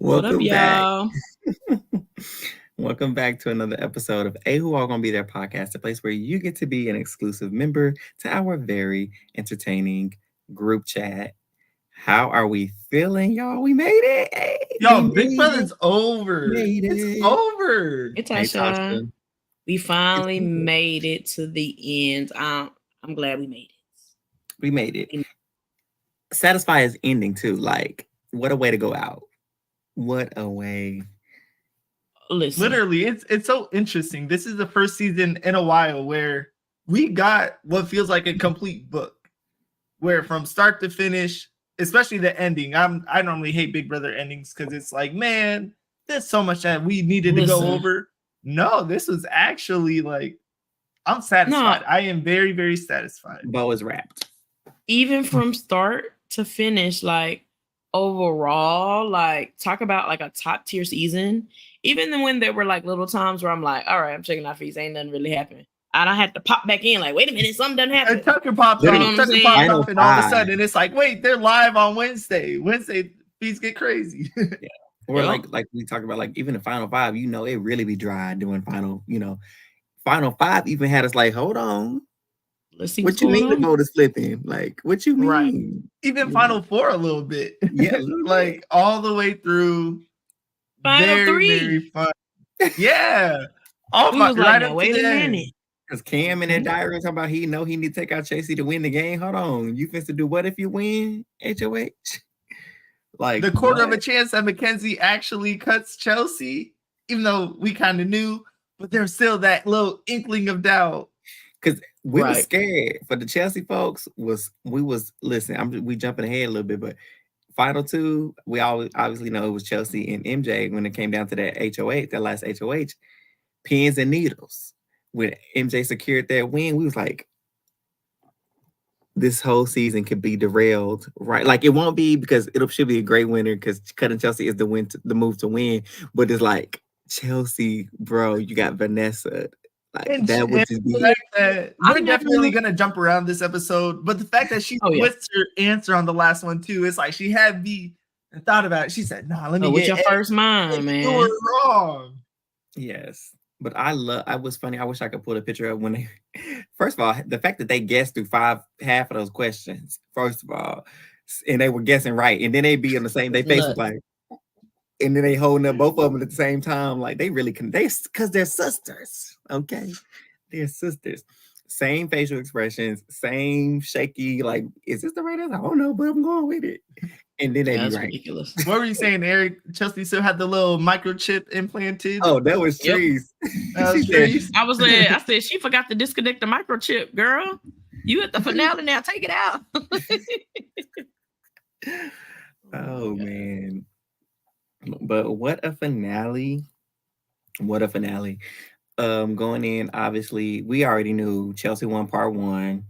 What up, Welcome back. y'all? Welcome back to another episode of A Who All Gonna Be There podcast, a place where you get to be an exclusive member to our very entertaining group chat. How are we feeling, y'all? We made it. Hey, Yo, we Big made Brother's it. over. Made It's it. over. It's Hey, Tasha. Tasha. We finally It's good. made it to the end. I'm glad we made it. We made it. Satisfy is ending too. Like, what a way to go out. What a way. Listen, Literally, it's so interesting. This is the first season in a while where we got what feels like a complete book. Where from start to finish, especially the ending. I normally hate Big Brother endings because it's like, man, there's so much that we needed to go Listen. over. No, this was actually like, I'm satisfied. No. I am very, very satisfied. Bow is wrapped. even from start to finish, like overall, like talk about like a top tier season. Even when there were like little times where I'm like, all right, I'm checking out fees, ain't nothing really happening. I don't have to pop back in, like, wait a minute, something doesn't happen. And Tucker popped Literally, off, You know what I'm Tucker saying? popped Final off, and all of a five. sudden it's like, wait, they're live on Wednesday. Wednesday, fees get crazy. Or Yep. like we talked about, like even the final five, it really be dry doing final, final five even had us like, hold on. Let's see What what's you going mean the on. vote is flipping? Like, what you Right. mean? Even You Final know? Four a little bit. Yeah, a little like bit. all the way through. Final very, three. very fun. Yeah. Oh We my, was like, right now up wait to a the minute. end. Because Cam in that diary talking about he need to take out Chasey to win the game. Hold on. You finna do what if you win, HOH? Like The quarter of what? a chance that Mackenzie actually cuts Chelsea, even though we kind of knew, but there's still that little inkling of doubt. Because we was Right. scared. For the Chelsea folks, listen, we jumping ahead a little bit, but final two, we always obviously know it was Chelsea and MJ when it came down to that HOH, that last HOH, pins and needles. When MJ secured that win, we was like, this whole season could be derailed, right? Like it won't be because it should be a great winner because cutting Chelsea is the move to win. But it's like Chelsea, bro, you got Vanessa. Like And that would just the be fact that we're I'm never- definitely gonna jump around this episode, but the fact that she Oh, yeah. switched her answer on the last one too, it's like she had me and thought about it. She said, "Nah, let me What's get your first mind, You man? were wrong." yes. But I was funny. I wish I could pull a picture up when they first of all, the fact that they guessed through half of those questions, first of all, and they were guessing right, and then they be on the same, they face was like, and then they holding up both of them at the same time. Like they really can because they're sisters. Okay. They're sisters. Same facial expressions, same shaky, like, is this the right answer? I don't know, but I'm going with it. And then they be That's right. ridiculous. What were you saying, Eric? Chelsea still had the little microchip implanted. Oh, that was Yep. Trees. That was She said, Trees. I said she forgot to disconnect the microchip, girl. You at the finale now, take it out. oh man. But what a finale. What a finale. Going in, obviously, we already knew Chelsea won part one,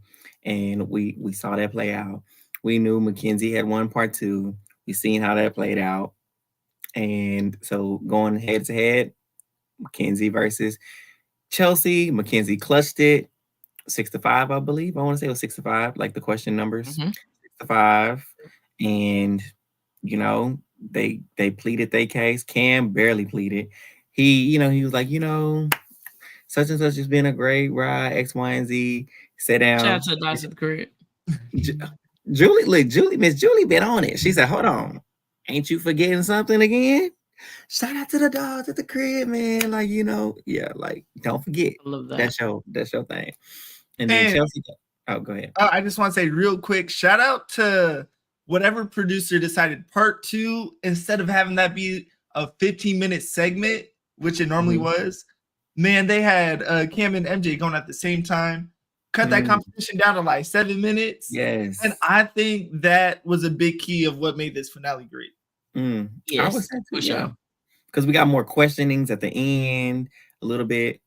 and we saw that play out. We knew Mackenzie had won part two. We seen how that played out. And so going head to head, Mackenzie versus Chelsea. Mackenzie clutched it 6-5, I believe. I want to say it was 6-5, like the question numbers. 6-5. And they pleaded their case. Cam barely pleaded. He was like, such and such has been a great ride, X, Y, and Z. Sit down. Shout out to Dice at the crib. Miss Julie been on it. She said, hold on. Ain't you forgetting something again? Shout out to the dogs at the crib, man. Like, like don't forget. I love that. That's your thing. And then Chelsea. Oh, go ahead. I just want to say real quick, shout out to whatever producer decided part two, instead of having that be a 15-minute segment, which it normally was. Man, they had Cam and MJ going at the same time. Cut that competition down to like 7 minutes. Yes. And I think that was a big key of what made this finale great. Yes, I would say too, for sure. Because we got more questionings at the end, a little bit.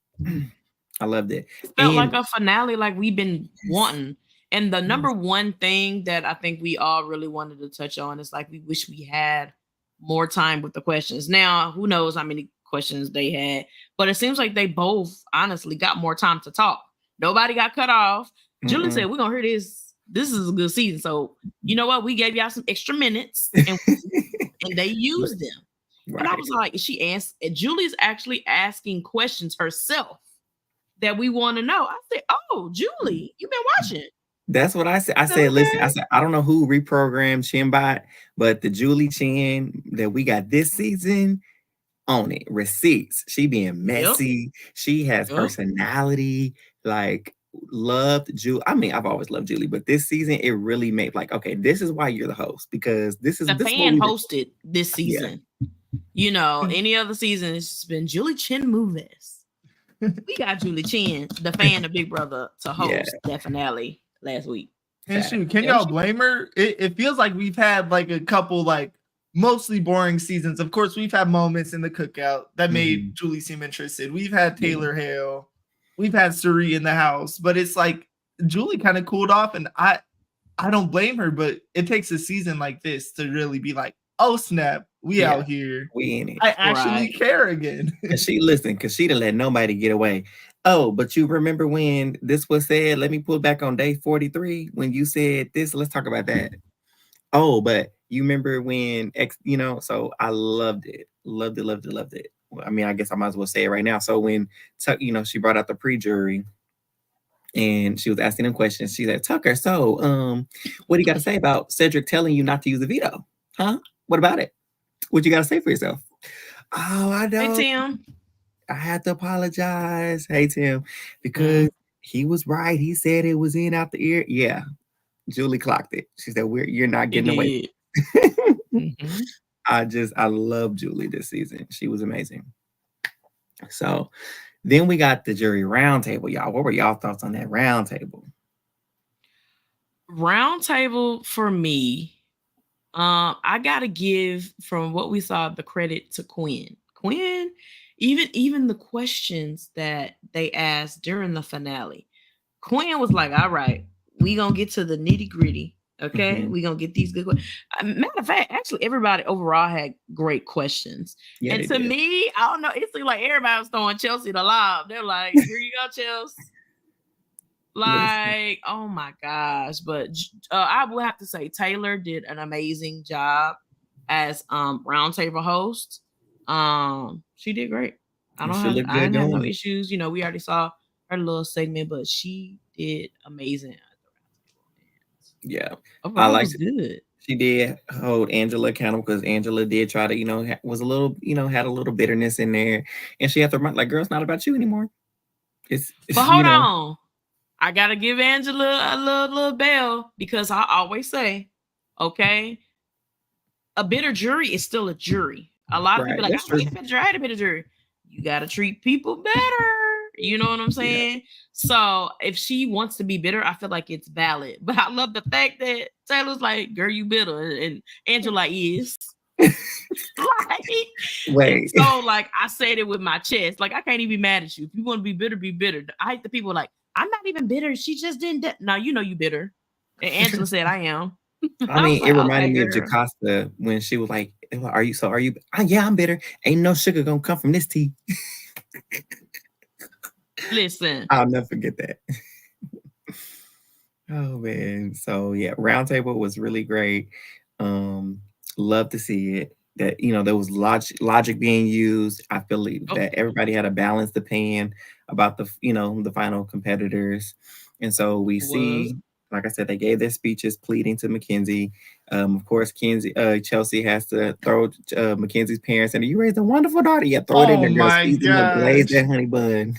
I loved it. Felt like a finale like we've been wanting. And the number one thing that I think we all really wanted to touch on is like we wish we had more time with the questions. Now, who knows how many questions they had, but it seems like they both honestly got more time to talk. Nobody got cut off. Julie said, we're gonna hear this. This is a good season. So you know what? We gave y'all some extra minutes and they used them. And I Right. was like, Julie's actually asking questions herself that we want to know. I said, oh, Julie, you've been watching. That's what I said. I I said, said, listen, I okay. said, I don't know who reprogrammed Chinbot, but the Julie Chen that we got this season on it. Receipts. She being Yep. messy. She has Yep. personality. Like, loved Julie. I mean, I've always loved Julie, but this season it really made like, okay, this is why you're the host, because this is The this is what fan we do. hosted this Yeah. season. You know, any other season, it's just been Julie Chen movies. We got Julie Chen, the fan of Big Brother, to host that finale last week. And Fact. shoot, can y'all blame her? It feels like we've had like a couple like mostly boring seasons. Of course, we've had moments in the cookout that made Julie seem interested. We've had Taylor Hale, we've had Suri in the house, but it's like Julie kind of cooled off, and I don't blame her, but it takes a season like this to really be like, oh snap, we out here. We in it. I actually care again. Cause she didn't let nobody get away. Oh, but you remember when this was said? Let me pull back on day 43 when you said this. Let's talk about that. Oh, but you remember when so I loved it. Loved it. Well, I mean, I guess I might as well say it right now. So when she brought out the pre-jury and she was asking them questions, she said, Tucker, so what do you got to say about Cedric telling you not to use the veto? Huh? What about it? What you got to say for yourself? Oh, I know. Hey, Tim. I had to apologize. Hey, Tim, because he was right. He said it was in out the ear. Yeah. Julie clocked it. She said, you're not getting away. I love Julie this season. She was amazing. So then we got the jury roundtable, y'all. What were y'all thoughts on that roundtable? Roundtable for me, I gotta give, from what we saw, the credit to Quinn. Quinn, even the questions that they asked during the finale, Quinn was like, all right, we gonna get to the nitty-gritty. Okay, we gonna get these good questions. Matter of fact, actually, everybody overall had great questions. Yeah, and to me, I don't know, it seemed like everybody was throwing Chelsea the lob. They're like, here you go, Chelsea. Like, oh my gosh. But I will have to say Taylor did an amazing job as roundtable host. She did great. I didn't have no issues. We already saw her little segment, but she did amazing. Yeah. I liked it. Good. She did hold Angela accountable, because Angela did try to, was a little, had a little bitterness in there. And she had to remind, like, girl, it's not about you anymore. But hold on. I gotta give Angela a little bell, because I always say, okay, a bitter jury is still a jury. A lot of people are like, I had a bitter jury. You gotta treat people better. You know what I'm saying? Yeah. So if she wants to be bitter, I feel like it's valid. But I love the fact that Taylor's like, girl, you bitter. And Angela is. Wait. So like, I said it with my chest. Like, I can't even be mad at you. If you want to be bitter, be bitter. I hate the people like, I'm not even bitter. She just didn't. Now you know you bitter. And Angela said, I am. I mean, it reminded me of Jocasta when she was like, are you? Yeah, I'm bitter. Ain't no sugar gonna come from this tea. Listen. I'll never forget that. Oh man. So yeah, roundtable was really great. Love to see it. That there was logic being used. I believe that everybody had a balanced opinion about the the final competitors. And so we see, like I said, they gave their speeches pleading to Mackenzie. Of course, Chelsea has to throw Mackenzie's parents, and you raised a wonderful daughter. Yeah, throw it in there, girl. Squeeze them up, glaze that honey bun.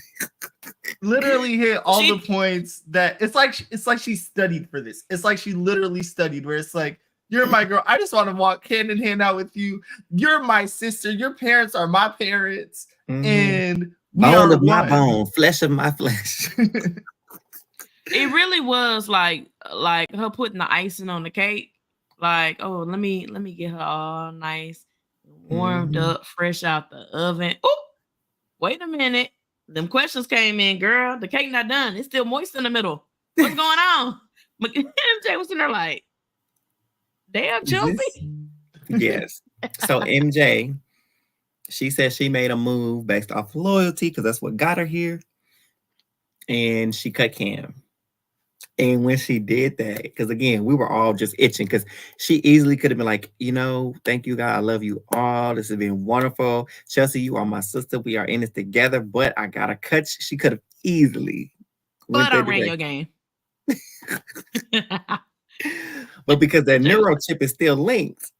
Literally hit all the points that it's like she studied for this. It's like she literally studied, where it's like, you're my girl. I just want to walk hand in hand out with you. You're my sister. Your parents are my parents. And bone of my bone, flesh of my flesh. It really was like her putting the icing on the cake. Like, oh, let me get her all nice, warmed up, fresh out the oven. Oh, wait a minute. Them questions came in, girl. The cake not done. It's still moist in the middle. What's going on? MJ was in there like, damn, Chelsea. Yes. So MJ, she said she made a move based off loyalty, because that's what got her here. And she cut Cam. And when she did that, because again, we were all just itching because she easily could have been like, thank you, God. I love you all. This has been wonderful. Chelsea, you are my sister. We are in this together, but I got to cut. She could have easily went But I that ran your direction. game. But because that neuro chip is still linked.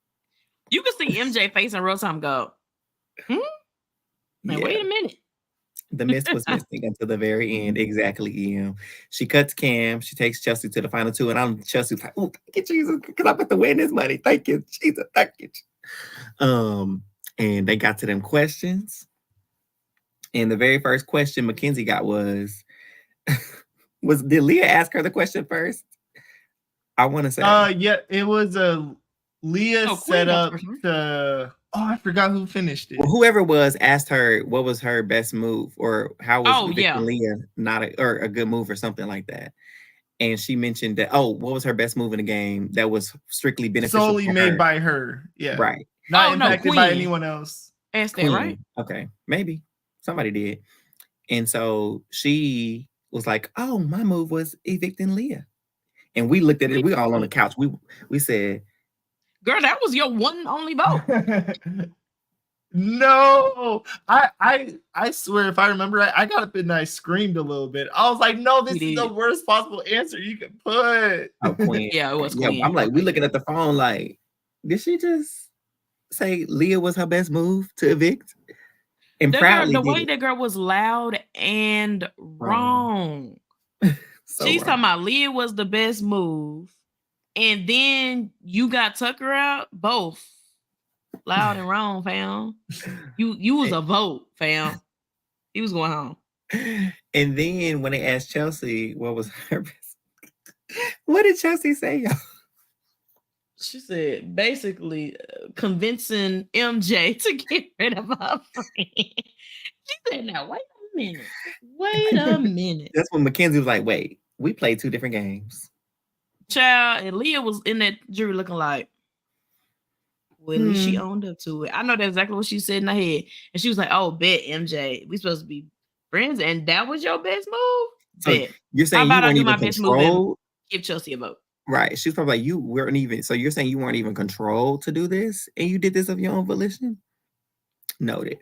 You can see MJ face in real time go, man, wait a minute. The mist was missing until the very end. Exactly, EM. She cuts Cam. She takes Chelsea to the final two. And I'm Chelsea's like, oh, thank you, Jesus, because I'm about to win this money. Thank you, Jesus. Thank you. And they got to them questions. And the very first question Mackenzie got was did Leah ask her the question first? I want to say. Yeah, it was Leah set up the. Oh, I forgot who finished it. Well, whoever was asked her what was her best move or how was Leah not a good move or something like that. And she mentioned that, what was her best move in the game that was strictly beneficial solely made by her. Yeah. Right. Not impacted by anyone else. Asked that, right? Okay. Maybe. Somebody did. And so she was like, oh, my move was evicting Leah. And we looked at it. We all on the couch. We said, girl, that was your one and only vote. No, I swear, if I remember right, I got up and I screamed a little bit. I was like, no, this is the worst possible answer you could put. Oh, Queen. Yeah, it was Queen. I'm like, we looking at the phone like, did she just say Leah was her best move to evict? And proudly the way that girl was loud and wrong. She's talking about Leah was the best move. And then you got Tucker out, both loud and wrong, fam. You was a vote, fam. He was going home. And then when they asked Chelsea what was her best, what did Chelsea say, y'all? She said basically convincing MJ to get rid of her friend. She said, now wait a minute. That's when Mackenzie was like, wait, we played two different games. Child, and Leah was in that jury looking like, well, at least she owned up to it. I know that's exactly what she said in her head. And she was like, oh, bet MJ, we supposed to be friends, and that was your best move? So bet. you're saying how about you I do weren't my even best move and give Chelsea a vote? Right. She's probably like, you weren't even, so you're saying you weren't even controlled to do this, and you did this of your own volition? Noted.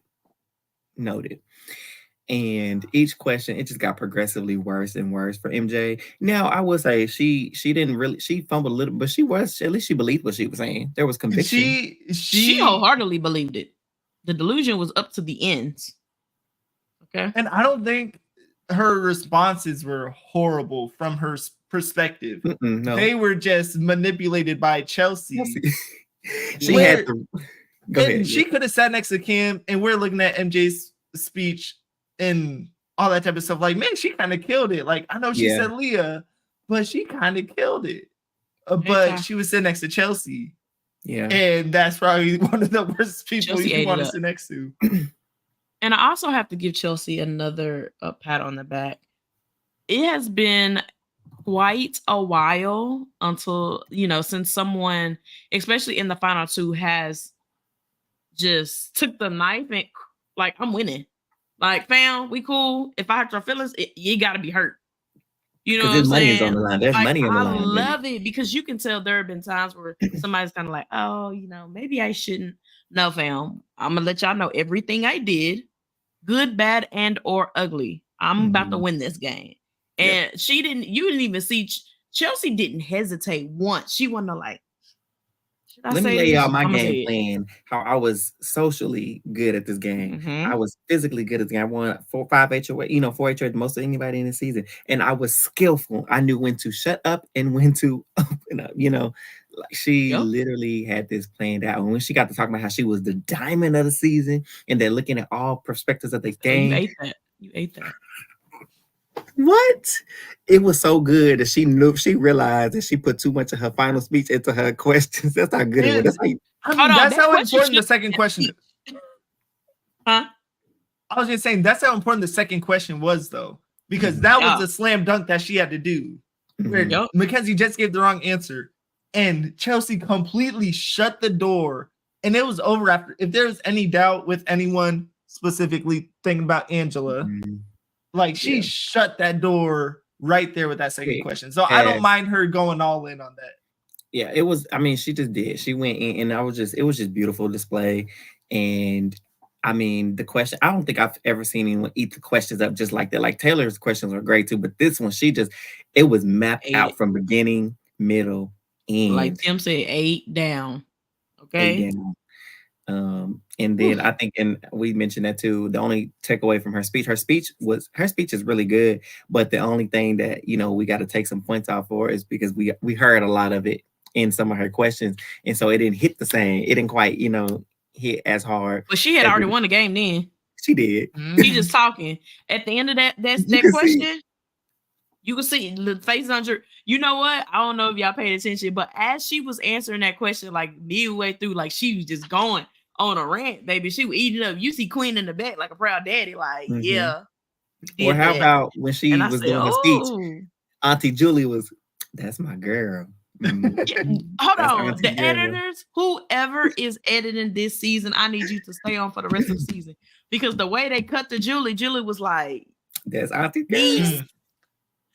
And each question, it just got progressively worse and worse for MJ. Now, I will say she didn't really, she fumbled a little, but she was, at least she believed what she was saying. There was conviction. She wholeheartedly believed it. The delusion was up to the ends. Okay. And I don't think her responses were horrible from her perspective. No. They were just manipulated by Chelsea. She had to go ahead. She could have sat next to Kim, and we're looking at MJ's speech and all that type of stuff. Like, man, she kind of killed it. Like, I know she said Leah, but she kind of killed it. But she was sitting next to Chelsea. Yeah. And that's probably one of the worst people you want to sit next to. And I also have to give Chelsea another pat on the back. It has been quite a while until, since someone, especially in the final two, has just took the knife and like, I'm winning. Like, fam, we cool. If I hurt your feelings, you got to be hurt. You know what I'm money saying? Is on the line. There's money on the line. I love it because you can tell there have been times where somebody's kind of like, oh, maybe I shouldn't. No, fam. I'm going to let y'all know everything I did, good, bad, and or ugly. I'm about to win this game. And you didn't even see, Chelsea didn't hesitate once. She wasn't like, let me lay out my game plan, how I was socially good at this game. I was physically good at the game. I won 4 HOA most of anybody in the season. And I was skillful. I knew when to shut up and when to open up, Like she literally had this planned out. And when she got to talk about how she was the diamond of the season and they're looking at all perspectives of the game. You ate that. What? It was so good that she realized that she put too much of her final speech into her questions. That's how good it was. That's how important the second question is. Huh? I was just saying that's how important the second question was, though, because that was the slam dunk that she had to do. Where Mackenzie just gave the wrong answer, and Chelsea completely shut the door, and it was over after. If there was any doubt with anyone, specifically thinking about Angela. Like she shut that door right there with that second Yeah. question. So I don't mind her going all in on that. Yeah, it was. I mean, she just did. She went in, and it was just beautiful display. And I mean, the question. I don't think I've ever seen anyone eat the questions up just like that. Like Taylor's questions were great too, but this one, it was mapped out from beginning, middle, Like end, Tim said, 8 down. eight Okay. down. And then I think, and we mentioned that too. The only takeaway from her speech is really good, but the only thing that we got to take some points off for is because we heard a lot of it in some of her questions, and so it didn't hit the same. It didn't quite hit as hard. But she had as already it- won the game then. She did. She just talking. At the end of that You can see. question, you can see the face on her. You know what? I don't know if y'all paid attention, but as she was answering that question, like midway through, like she was just going on a rant, baby. She was eating up. You see Queen in the back like a proud daddy, like, Mhm. yeah. Or did how that. about when she And I was said, doing her speech? oh. Auntie Julie was, "That's my girl." Hold That's on. Auntie The girl. editors, whoever is editing this season, I need you to stay on for the rest of the season. Because the way they cut to Julie was like, That's Auntie girl. niece.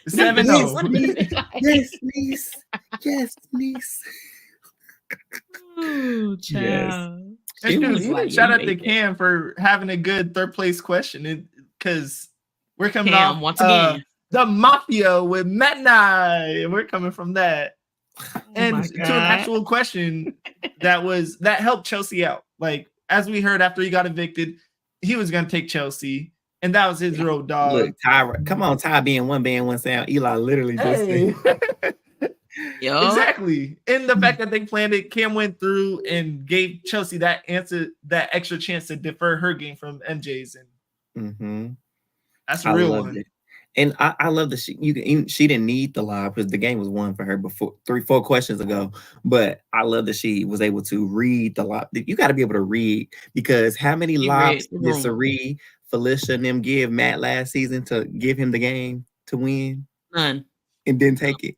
7-0. What did he say? Like, Yes, niece. Yes, niece. oh, Yes. child. She And dude, was even like, shout yeah, out you to ate that. Cam for having a good third place question, because we're coming Cam, off once again. the Mafia with Matt and I. We're coming from that. And my to an God. actual question that helped Chelsea out. Like, as we heard after he got evicted, he was gonna take Chelsea, and that was his road dog. Look, Tyra, come on, Ty being one band, one sound. Eli literally just Hey. said, Yo. Exactly. And the fact that they planned it, Cam went through and gave Chelsea that extra chance to defer her game from MJ's, and that's a I real loved one. it. And I love that she didn't need the live because the game was won for her before 3-4 questions ago. But I love that she was able to read the live. You got to be able to read, because how many She lives read the did room. Sari, Felicia, and them give Matt last season to give him the game to win None. and didn't take it?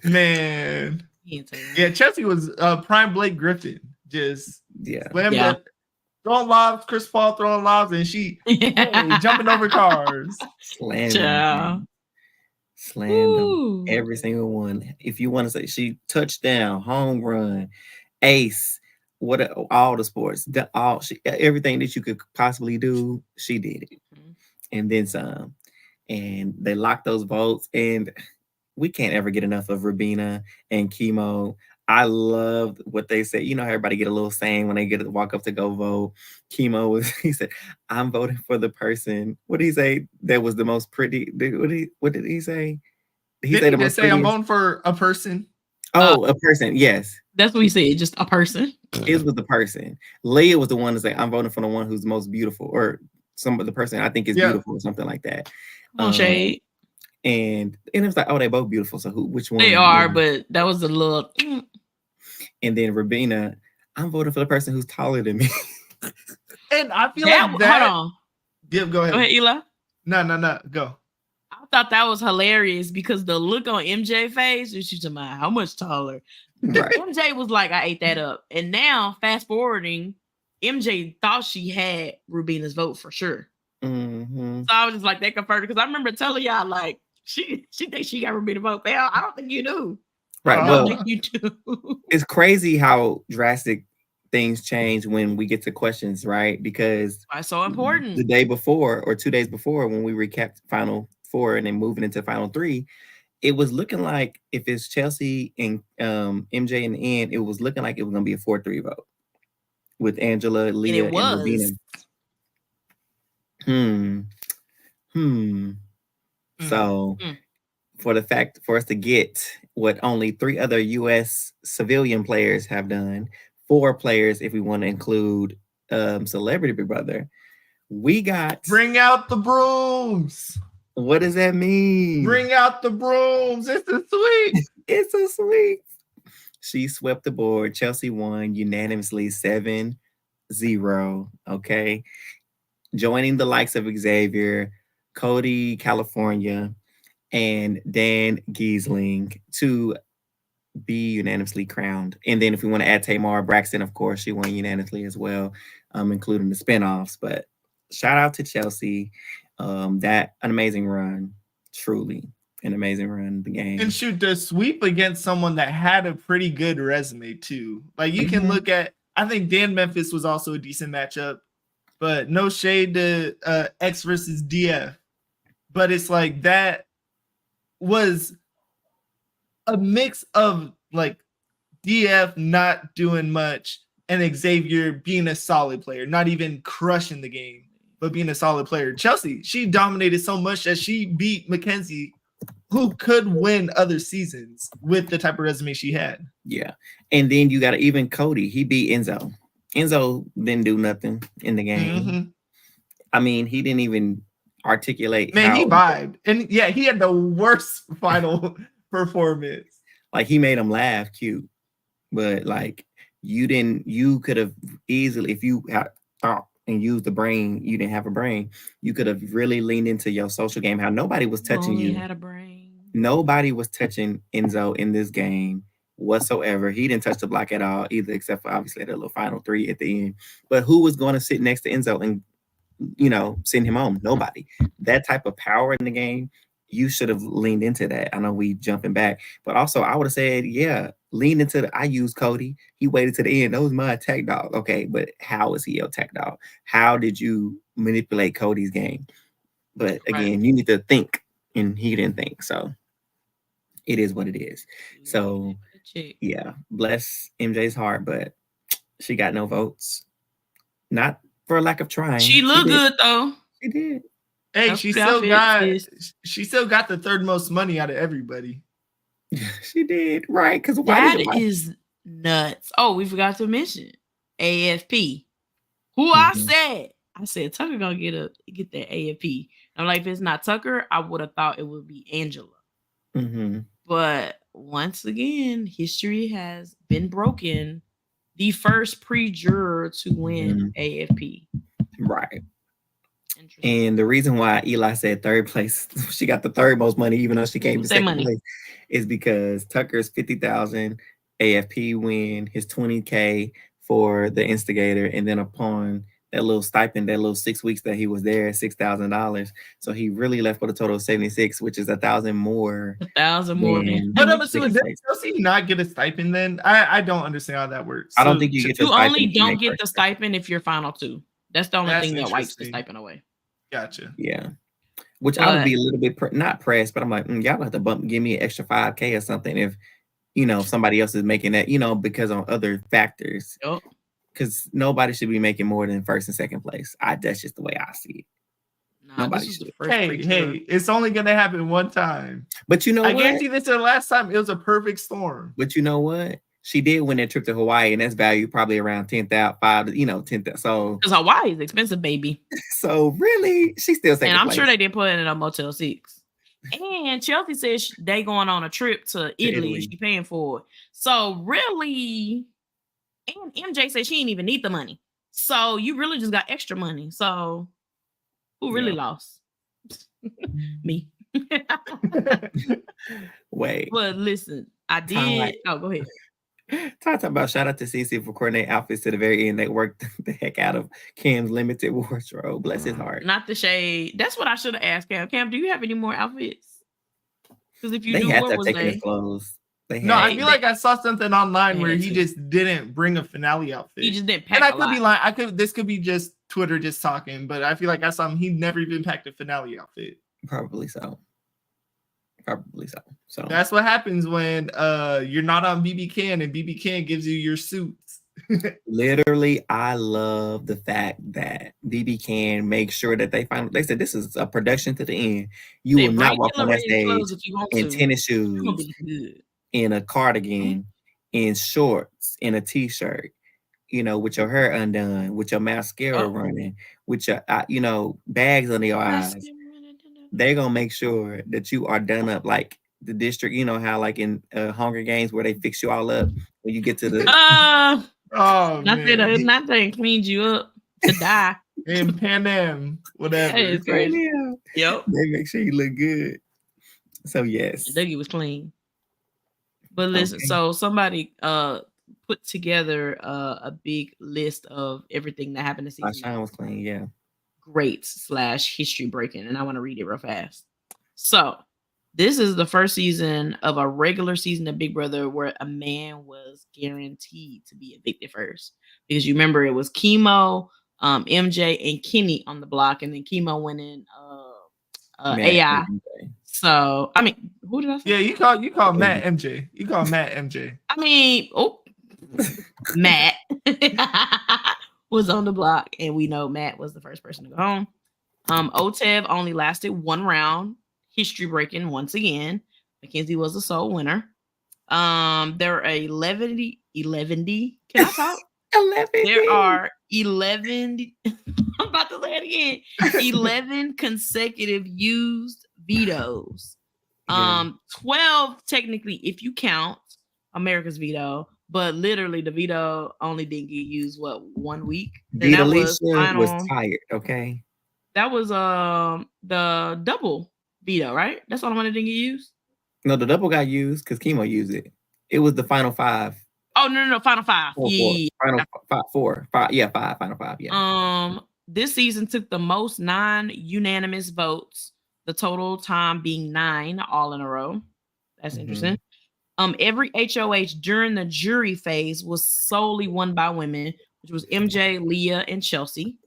Man. He didn't say that. Yeah, Chelsea was prime Blake Griffin. Just slammed Yeah. that, throwing lobs, Chris Paul throwing lobs, and she jumping over cars. Slammed Child. them Ooh. every single one. If you want to say, she touchdown, home run, ace, all the sports, everything that you could possibly do, she did it, and then some. And they locked those votes, and we can't ever get enough of Rabina and Chemo. I loved what they said. How everybody get a little saying when they get to walk up to go vote. Chemo he said, "I'm voting for the person." What did he say? That was the most pretty. What did he say? Did he just say, "I'm voting for a person"? Oh, a person. Yes. That's what he said. Just a person. It was the person. Leah was the one to say, "I'm voting for the one who's the most beautiful," or the person I think is beautiful, or something like that. Come on, Shade. And it was like, oh, they both beautiful. So which one? They are, but that was a little. And then Rabina, "I'm voting for the person who's taller than me." And I feel like that. Hold on. Go ahead. Go ahead, Eli. No, go. I thought that was hilarious because the look on MJ face, she's talking about how much taller. Right. MJ was like, I ate that up. And now, fast forwarding, MJ thought she had Rubina's vote for sure. So I was just like, they confirmed it, because I remember telling y'all, like, she thinks she got Rubina's vote. Well, I don't think you do. Right. I don't think you do. It's crazy how drastic things change when we get to questions, right? Because it's so important. The day before or 2 days before, when we recapped Final Four and then moving into Final Three, it was looking like if it's Chelsea and MJ in the end, it was looking like it was going to be a 4-3 vote with Angela, Leah, and Rabina. So for us to get what only 3 other U.S. civilian players have done, 4 players if we want to include Celebrity Big Brother, we got bring out the brooms. What does that mean? Bring out the brooms. It's a sweep. It's a sweep. She swept the board. Chelsea won unanimously 7-0. Okay. Joining the likes of Xavier, Cody, California, and Dan Giesling to be unanimously crowned. And then if we want to add Tamar Braxton, of course, she won unanimously as well, including the spinoffs. But shout out to Chelsea. That an amazing run, truly. an amazing run in the game. And shoot, the sweep against someone that had a pretty good resume too. Like you can look at, I think Dan Memphis was also a decent matchup, but no shade to X versus DF. But it's like that was a mix of like DF not doing much and Xavier being a solid player, not even crushing the game, but being a solid player. Chelsea, she dominated so much that she beat Mackenzie, who could win other seasons with the type of resume she had. Yeah. And then you got even Cody. He beat Enzo. Enzo didn't do nothing in the game. I mean, he didn't even articulate. Man, he vibed. And yeah, he had the worst final performance. Like he made him laugh cute. But like you could have easily, if you had thought and used the brain, you didn't have a brain, you could have really leaned into your social game. How nobody was touching you. Had a brain. Nobody was touching Enzo in this game whatsoever. He didn't touch the block at all either, except for obviously the little final 3 at the end. But who was going to sit next to Enzo and, you know, send him home? Nobody. That type of power in the game, you should have leaned into that. I know we jumping back, but also I would have said, yeah, lean into the, I used Cody. He waited to the end. That was my attack dog. Okay, but how is he your attack dog? How did you manipulate Cody's game? But again, you need to think, and he didn't think. So it is what it is. So yeah, bless MJ's heart, but she got no votes. Not for lack of trying. She looked good though. She did. Hey, she still got the third most money out of everybody. She did, right? Because that is nuts. Oh, we forgot to mention AFP. Who I said Tucker gonna get that AFP. I'm like, if it's not Tucker, I would have thought it would be Angela. But once again, history has been broken. The first pre-juror to win AFP. Right. And the reason why Eli said third place, she got the third most money, even though she came to second place, is because Tucker's 50,000 AFP win, his 20K for the instigator, and then upon that little stipend, that little 6 weeks that he was there, $6,000. So he really left with a total of 76, which is 1,000 more. 1,000 more. But I'm assuming did Chelsea not get a stipend then? I don't understand how that works. I don't think you get the stipend. You only don't get the stipend if you're final 2. That's the only thing that wipes the stipend away. Gotcha. Yeah. Which I would be a little bit not pressed, but I'm like, y'all have to give me an extra 5K or something if, you know, somebody else is making that, you know, because on other factors. Because nobody should be making more than first and second place. That's just the way I see it. Nobody should. Hey, it's only gonna happen one time. But you know I what? guarantee this is the last time. It was a perfect storm. But you know what? She did win that trip to Hawaii, and that's valued probably around 10,000, 10,000. So because Hawaii is expensive, baby. So really, she's still second. And I'm sure they didn't put it in a Motel 6. And Chelsea says they going on a trip to Italy. She paying for it. So really, and MJ said she didn't even need the money. So you really just got extra money. So who really lost? Me. Wait. But listen, I did. Oh, go ahead. Talk about shout out to CC for coordinating outfits to the very end. They worked the heck out of Cam's limited wardrobe. Bless his heart. Not the shade. That's what I should have asked Cam. Cam, do you have any more outfits? Because if you they do, had what was they? Clothes. No, I feel like I saw something online where he just didn't bring a finale outfit. He just didn't pack. And I could be lying. This could be just Twitter just talking, but I feel like I saw him. He never even packed a finale outfit. Probably so. So that's what happens when you're not on BB Can and BB Can gives you your suits. Literally, I love the fact that BB Can make sure that they said this is a production to the end. You will not walk on that stage in tennis shoes, in a cardigan, in shorts, in a t-shirt, with your hair undone, with your mascara running, with your bags under your eyes. They're gonna make sure that you are done up like the district. You know how like in Hunger Games where they fix you all up when you get to the not that cleaned you up to die. In Pan Am, whatever. It's crazy. Yep. They make sure you look good. So yes. Dougie was clean. But listen, so somebody put together a big list of everything that happened this season. Shine was clean, yeah. Great / history breaking, and I want to read it real fast. So This is the first season of a regular season of Big Brother where a man was guaranteed to be evicted first. Because you remember it was Chemo, MJ, and Kenny on the block, and then Chemo went in Matt AI. and MJ. So I mean, who did I say? Yeah, you call Matt MJ. You call Matt MJ. I mean, Matt was on the block, and we know Matt was the first person to go home. Otev only lasted one round, history breaking once again. Mackenzie was the sole winner. There are 11. Can I talk? 11. There are 11. I'm about to say it again. 11 consecutive used vetoes. 12 technically, if you count America's veto, but literally the veto only didn't get used 1 week. Then that was tired. Okay. That was the double veto, right? That's all the one that didn't get used. No, the double got used because Chemo used it. It was the final 5. Oh no, final 5. Final 5, 4, 5. Yeah, 5. Final 5. Yeah. This season took the most non-unanimous votes. The total time being 9, all in a row. That's interesting. Every HOH during the jury phase was solely won by women, which was MJ, Leah, and Chelsea.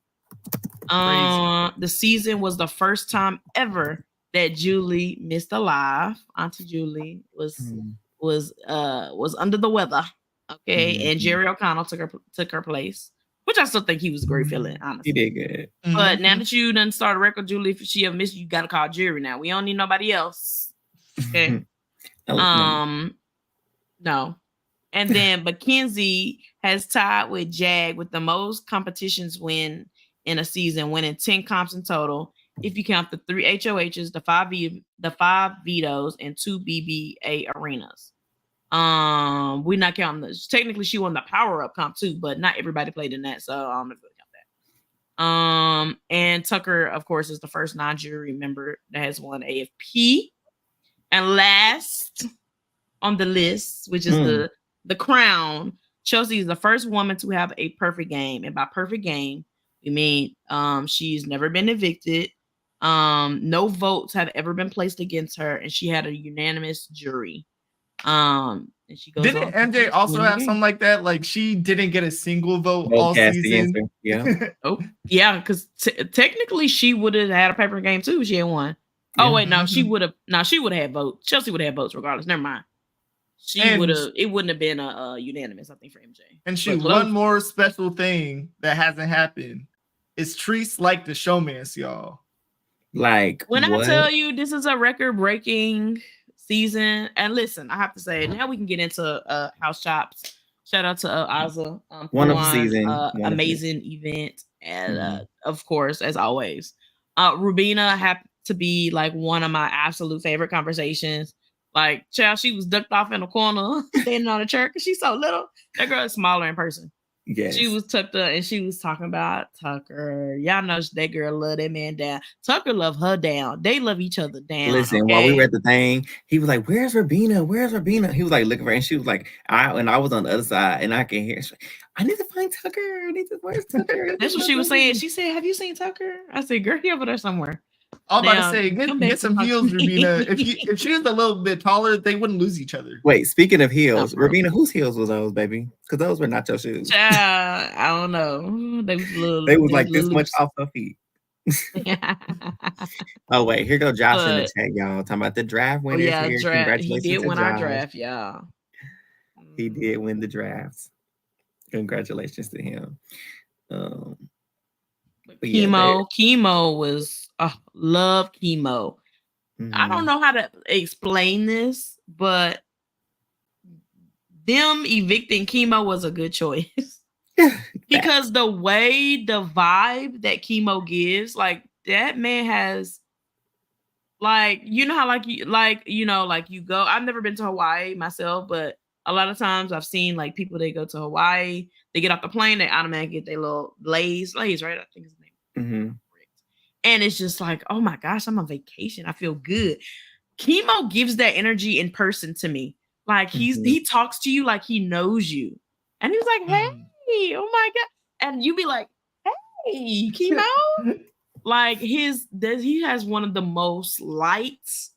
The season was the first time ever that Julie missed alive. Auntie Julie was under the weather. Okay, and Jerry O'Connell took her place, which I still think he was a great feeling, honestly. He did good. But now that you done started a record, Julie, if she have missed you, gotta call Jerry now. We don't need nobody else. Okay. No. And then Mackenzie has tied with Jag with the most competitions win in a season, winning 10 comps in total. If you count the 3 HOHs, the 5 vetoes, and 2 BBA arenas. We're not counting this. Technically, she won the power up comp too, but not everybody played in that, so I don't know if we count that. And Tucker, of course, is the first non-jury member that has won AFP. And last on the list, which is the crown, Chelsea is the first woman to have a perfect game, and by perfect game, we mean she's never been evicted. No votes have ever been placed against her, and she had a unanimous jury. And she goes. Didn't MJ also have something like that? Like she didn't get a single vote all season. Yeah. Yeah, because technically she would have had a paper game too. She had won. Oh wait, no, she would have. No, she would have had votes. Chelsea would have had votes regardless. Never mind. She would have. It wouldn't have been a unanimous, I think, for MJ. And one more special thing that hasn't happened is Treese like the showmance, y'all. Like when I tell you this is a record-breaking season, and listen, I have to say now we can get into House Chops. Shout out to Azah. One of the season, amazing event, and of course, as always, Rubina happened to be like one of my absolute favorite conversations. Like, child, she was ducked off in a corner, standing on a chair because she's so little. That girl is smaller in person. Yes. She was tucked up and she was talking about Tucker. Y'all know that girl love that man down. Tucker love her down. They love each other down. Listen, while we were at the thing, he was like, "Where's Rubina? Where's Rubina?" He was like looking for her, and she was like, I was on the other side, and I can hear. I need to find Tucker. Where's Tucker? That's what she was saying. She said, "Have you seen Tucker?" I said, "Girl, he over there somewhere." I'm about to say, get some heels, Rubina. If she was a little bit taller, they wouldn't lose each other. Wait, speaking of heels, Rubina, whose heels was those, baby? Because those were not your shoes. I don't know. They was like this much off her feet. Oh wait, here go Josh in the chat, y'all. Talking about the draft winners here. Draft. He did win our draft, y'all. He did win the drafts. Congratulations to him. Chemo was love Chemo. I don't know how to explain this, but them evicting Chemo was a good choice. Because the way the vibe that Chemo gives, like that man has, like, you know how like you go. I've never been to Hawaii myself, but a lot of times I've seen like people, they go to Hawaii, they get off the plane, they automatically get their little Lays, right? I think his name. And it's just like, oh my gosh, I'm on vacation. I feel good. Chemo gives that energy in person to me. Like he talks to you like he knows you. And he's like, hey, oh my God. And you be like, hey, Chemo. Like he has one of the most lights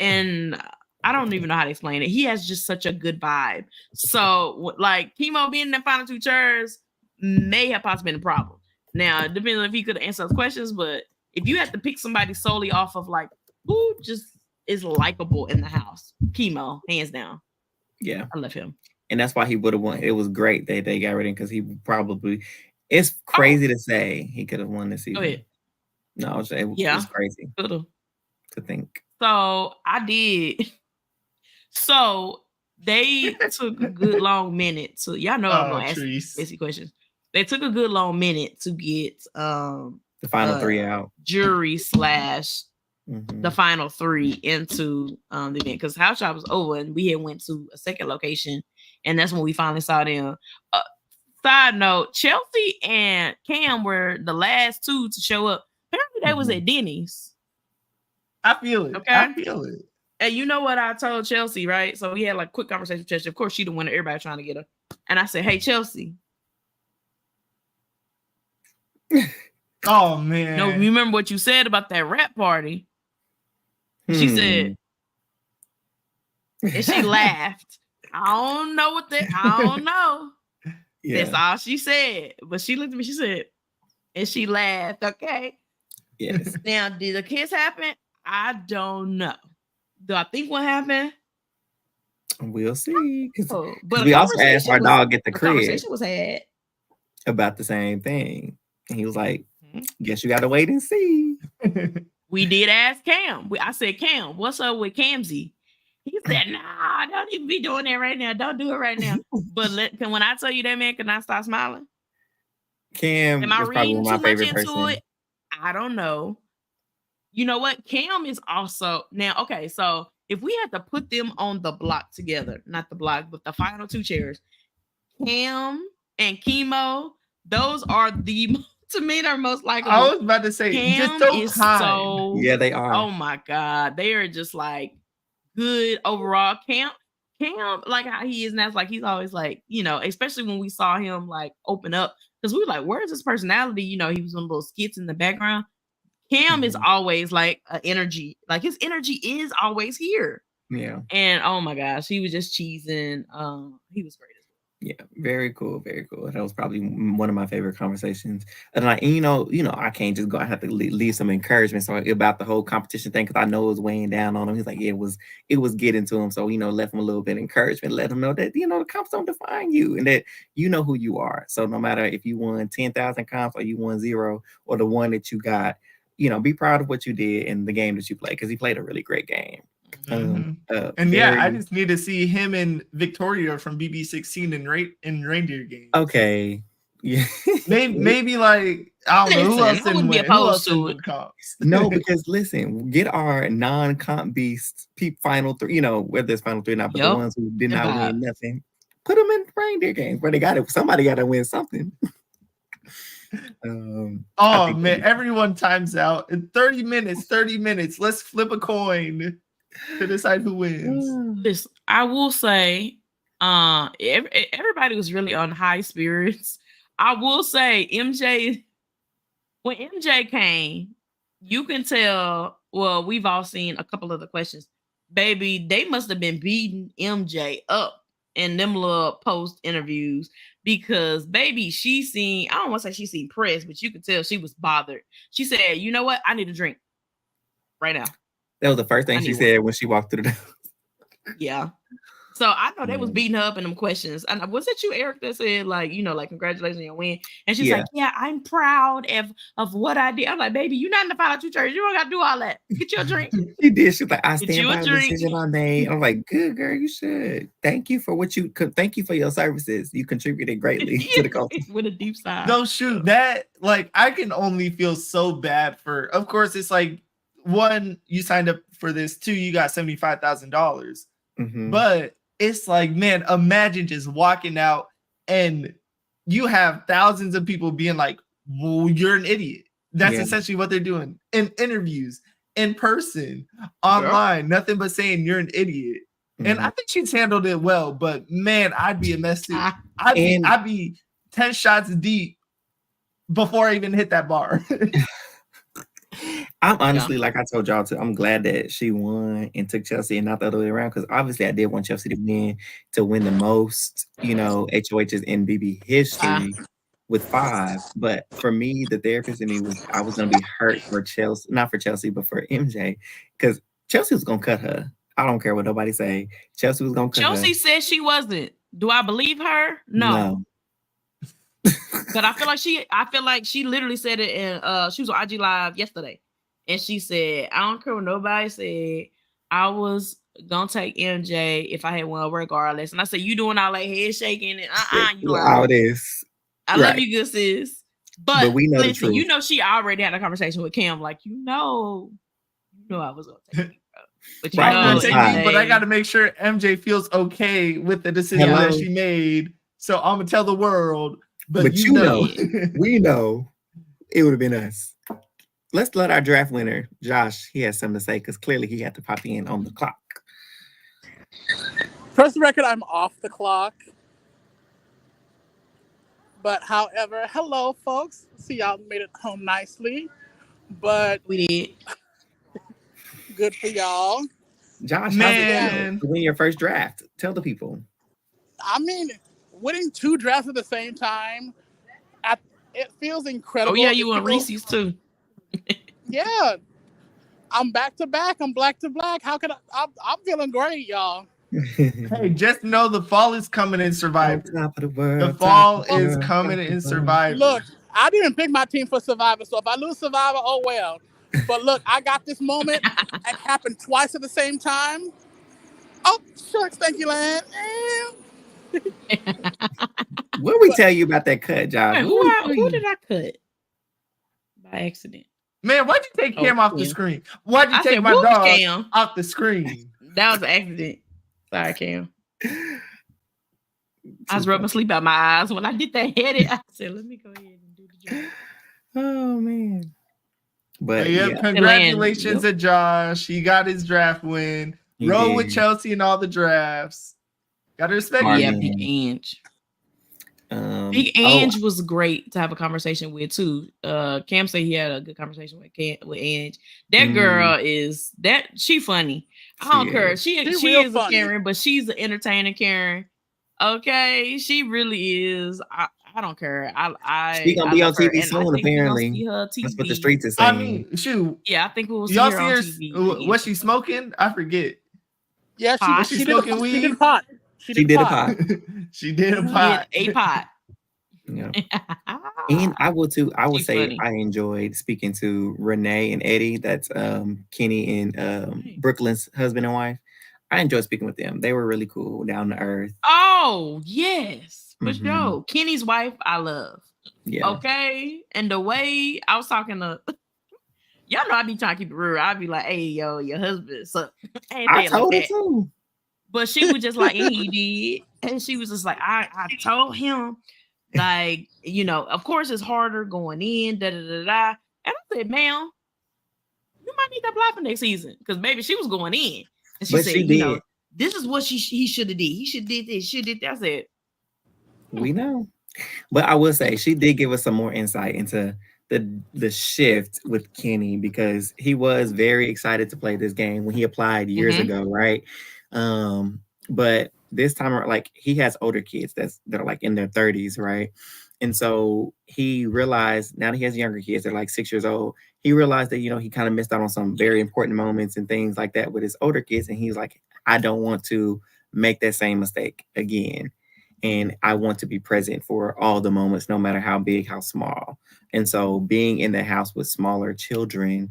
and I don't even know how to explain it. He has just such a good vibe. So like Chemo being in the final 2 chairs may have possibly been a problem. Now, depending on if he could answer those questions, but if you had to pick somebody solely off of like who just is likable in the house, Chemo, hands down. Yeah, I love him. And that's why he would have won. It was great that they got rid of him because he probably. It's crazy to say he could have won this season. Go ahead. No, it's crazy to think. So I did. So they took a good long minute to. Y'all know I'm gonna ask basic questions. They took a good long minute to get the final 3 out. Jury / the final 3 into the event because House Shop was over and we had went to a second location and that's when we finally saw them. Side note, Chelsea and Cam were the last 2 to show up. Apparently they was at Denny's. I feel it. Okay. I feel it. And you know what I told Chelsea, right? So we had like quick conversation with Chelsea. Of course, she the one everybody trying to get her. And I said, hey, Chelsea. Oh, man. No, you remember what you said about that rap party? She said, and she laughed. I don't know what that, I don't know. Yeah. That's all she said. But she looked at me, she said, and she laughed. Okay. Yes. Now, did the kiss happen? I don't know. Do I think what happened? We'll see. But we also asked our dog at the crib. Conversation was had about the same thing. And he was like, guess you got to wait and see. We did ask Cam. I said, Cam, what's up with Camzy? He said, nah, don't even be doing that right now. Don't do it right now. But when I tell you that man could not stop smiling. Cam am I is probably reading my too favorite much into person. it? I don't know. You know what? Cam is also now, okay, so if we had to put them on the block together, not the block, but the final 2 chairs, Cam and Chemo, those are the to me they're most likable. I was about to say Cam just is so yeah, they are. Oh my god, they are just like good overall. Cam, like how he is now, it's like he's always like, you know, especially when we saw him like open up because we were like, where's his personality? You know, he was on little skits in the background. Cam is always like an energy, like his energy is always here. Yeah. And oh my gosh, he was just cheesing. He was great as well. Yeah, very cool, very cool. That was probably one of my favorite conversations. And like, you know, I can't just go. I have to leave some encouragement. So about the whole competition thing, because I know it was weighing down on him. He's like, yeah, it was getting to him. So left him a little bit of encouragement, let him know that the comps don't define you, and that you know who you are. So no matter if you won 10,000 comps or you won 0 or the one that you got, be proud of what you did in the game that you played because he played a really great game. And I just need to see him and Victoria from BB16 in reindeer games. Okay, yeah, maybe like I don't know who else didn't win. Who else didn't win comps? No, because listen, get our non-comp beasts final 3. Whether it's final 3 or not, but the ones who did not win nothing, put them in reindeer games where they got it. Somebody got to win something. Oh man, everyone times out in 30 minutes. Let's flip a coin to decide who wins. Listen, I will say, everybody was really on high spirits. I will say, when MJ came, you can tell. Well, we've all seen a couple of the questions. Baby, they must have been beating MJ up in them little post interviews because, baby, I don't want to say she seen pressed, but you could tell she was bothered. She said, you know what? I need a drink right now. That was the first thing she said when she walked through the door. Yeah. So I know they was beating her up in them questions. And was it you, Eric, that said like, congratulations on your win? And she's like, yeah, I'm proud of what I did. I'm like, baby, you're not in the final 2 churches. You don't got to do all that. Get your drink. She did. She was like, I stand by the decision I made. I'm like, good girl, you should. Thank you for thank you for your services. You contributed greatly to the culture. With a deep sigh. No, shoot, that like I can only feel so bad for. Of course, it's like 1, you signed up for this. 2, you got $75,000. But it's like, man, imagine just walking out and you have thousands of people being like, well, you're an idiot. That's essentially what they're doing in interviews, in person, online, nothing but saying you're an idiot. And I think she's handled it well, but man, I'd be a mess too. I'd be 10 shots deep before I even hit that bar. I'm honestly, like I told y'all too, I'm glad that she won and took Chelsea and not the other way around, because obviously I did want Chelsea to win the most, HOHs in BB history with 5. But for me, the therapist in me was I was gonna be hurt for Chelsea, not for Chelsea, but for MJ, because Chelsea was gonna cut her. I don't care what nobody say. Chelsea was gonna cut her. Chelsea said she wasn't. Do I believe her? No. But I feel like she literally said it in she was on IG Live yesterday. And she said, I don't care what nobody said. I was gonna take MJ if I had won regardless. And I said, you doing all that head shaking and you all this. I love you, good sis. But we know listen, she already had a conversation with Cam, like, I was gonna take you, bro. But I gotta make sure MJ feels okay with the decision that she made. So I'm gonna tell the world. But we know it would have been us. Let's let our draft winner, Josh, he has something to say, because clearly he had to pop in on the clock. First the record, I'm off the clock. But however, hello, folks. See, y'all made it home nicely. But we did. Good for y'all. Josh, how's it feel to win your first draft? Tell the people. I mean, winning 2 drafts at the same time, it feels incredible. Oh, yeah, you won Reese's too. Yeah. I'm back to back. I'm black to black. How can I'm feeling great, y'all. Hey, just know the fall is coming in Survivor. The fall is coming in Survivor. Look, I didn't pick my team for Survivor, so if I lose Survivor, oh well. But look, I got this moment. It happened twice at the same time. Oh, shucks, thank you, Lan. What did we tell you about that cut, Josh? Who did I cut by accident? Man, why'd you take Cam off the screen? Why'd you take my dog Cam off the screen? That was an accident. Sorry, Cam. I was rubbing sleep out my eyes when I did that headed. I said, let me go ahead and do the job. Oh, man. But congratulations to Josh. He got his draft win. Roll with Chelsea in all the drafts. Gotta respect him. Yeah, Big Ange. Big Ange was great to have a conversation with too. Cam said he had a good conversation with Ange. That girl she funny. I don't care. She is a Karen, but she's an entertaining Karen. Okay, she really is. I don't care. She gonna be on TV soon, apparently. That's what the streets is saying. I mean, shoot. Yeah, I think we'll see her on TV. Was she smoking? I forget. Yeah, she smoking weed. She did a pot. She did a pot. She did a pot. A pot. Yeah. And I will too. I will say funny. I enjoyed speaking to Renee and Eddie. That's Kenny and Brooklyn's husband and wife. I enjoyed speaking with them. They were really cool, down to earth. Oh, yes. For sure. Kenny's wife, I love. Yeah. Okay. And the way I was talking to y'all know I be trying to keep it real. I'd be like, hey, yo, your husband suck. I told her too. But she was just like, and he did. And she was just like, I told him, like, of course it's harder going in, And I said, ma'am, you might need to apply for next season. Because maybe she was going in. And she said, this is what he should have did. He should did this, should did that. I said, we know. But I will say she did give us some more insight into the shift with Kenny, because he was very excited to play this game when he applied years ago, right? But this time, like, he has older kids that are like in their 30s, right? And so he realized, now that he has younger kids that are like 6 years old, he realized that, he kind of missed out on some very important moments and things like that with his older kids. And he's like, I don't want to make that same mistake again. And I want to be present for all the moments, no matter how big, how small. And so being in the house with smaller children,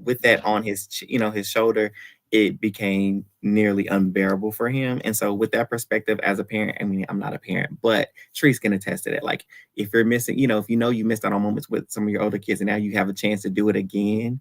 with that on his, his shoulder, it became nearly unbearable for him. And so with that perspective as a parent, I mean, I'm not a parent, but Treese can attest to that. Like, if you're missing, if you missed out on moments with some of your older kids and now you have a chance to do it again,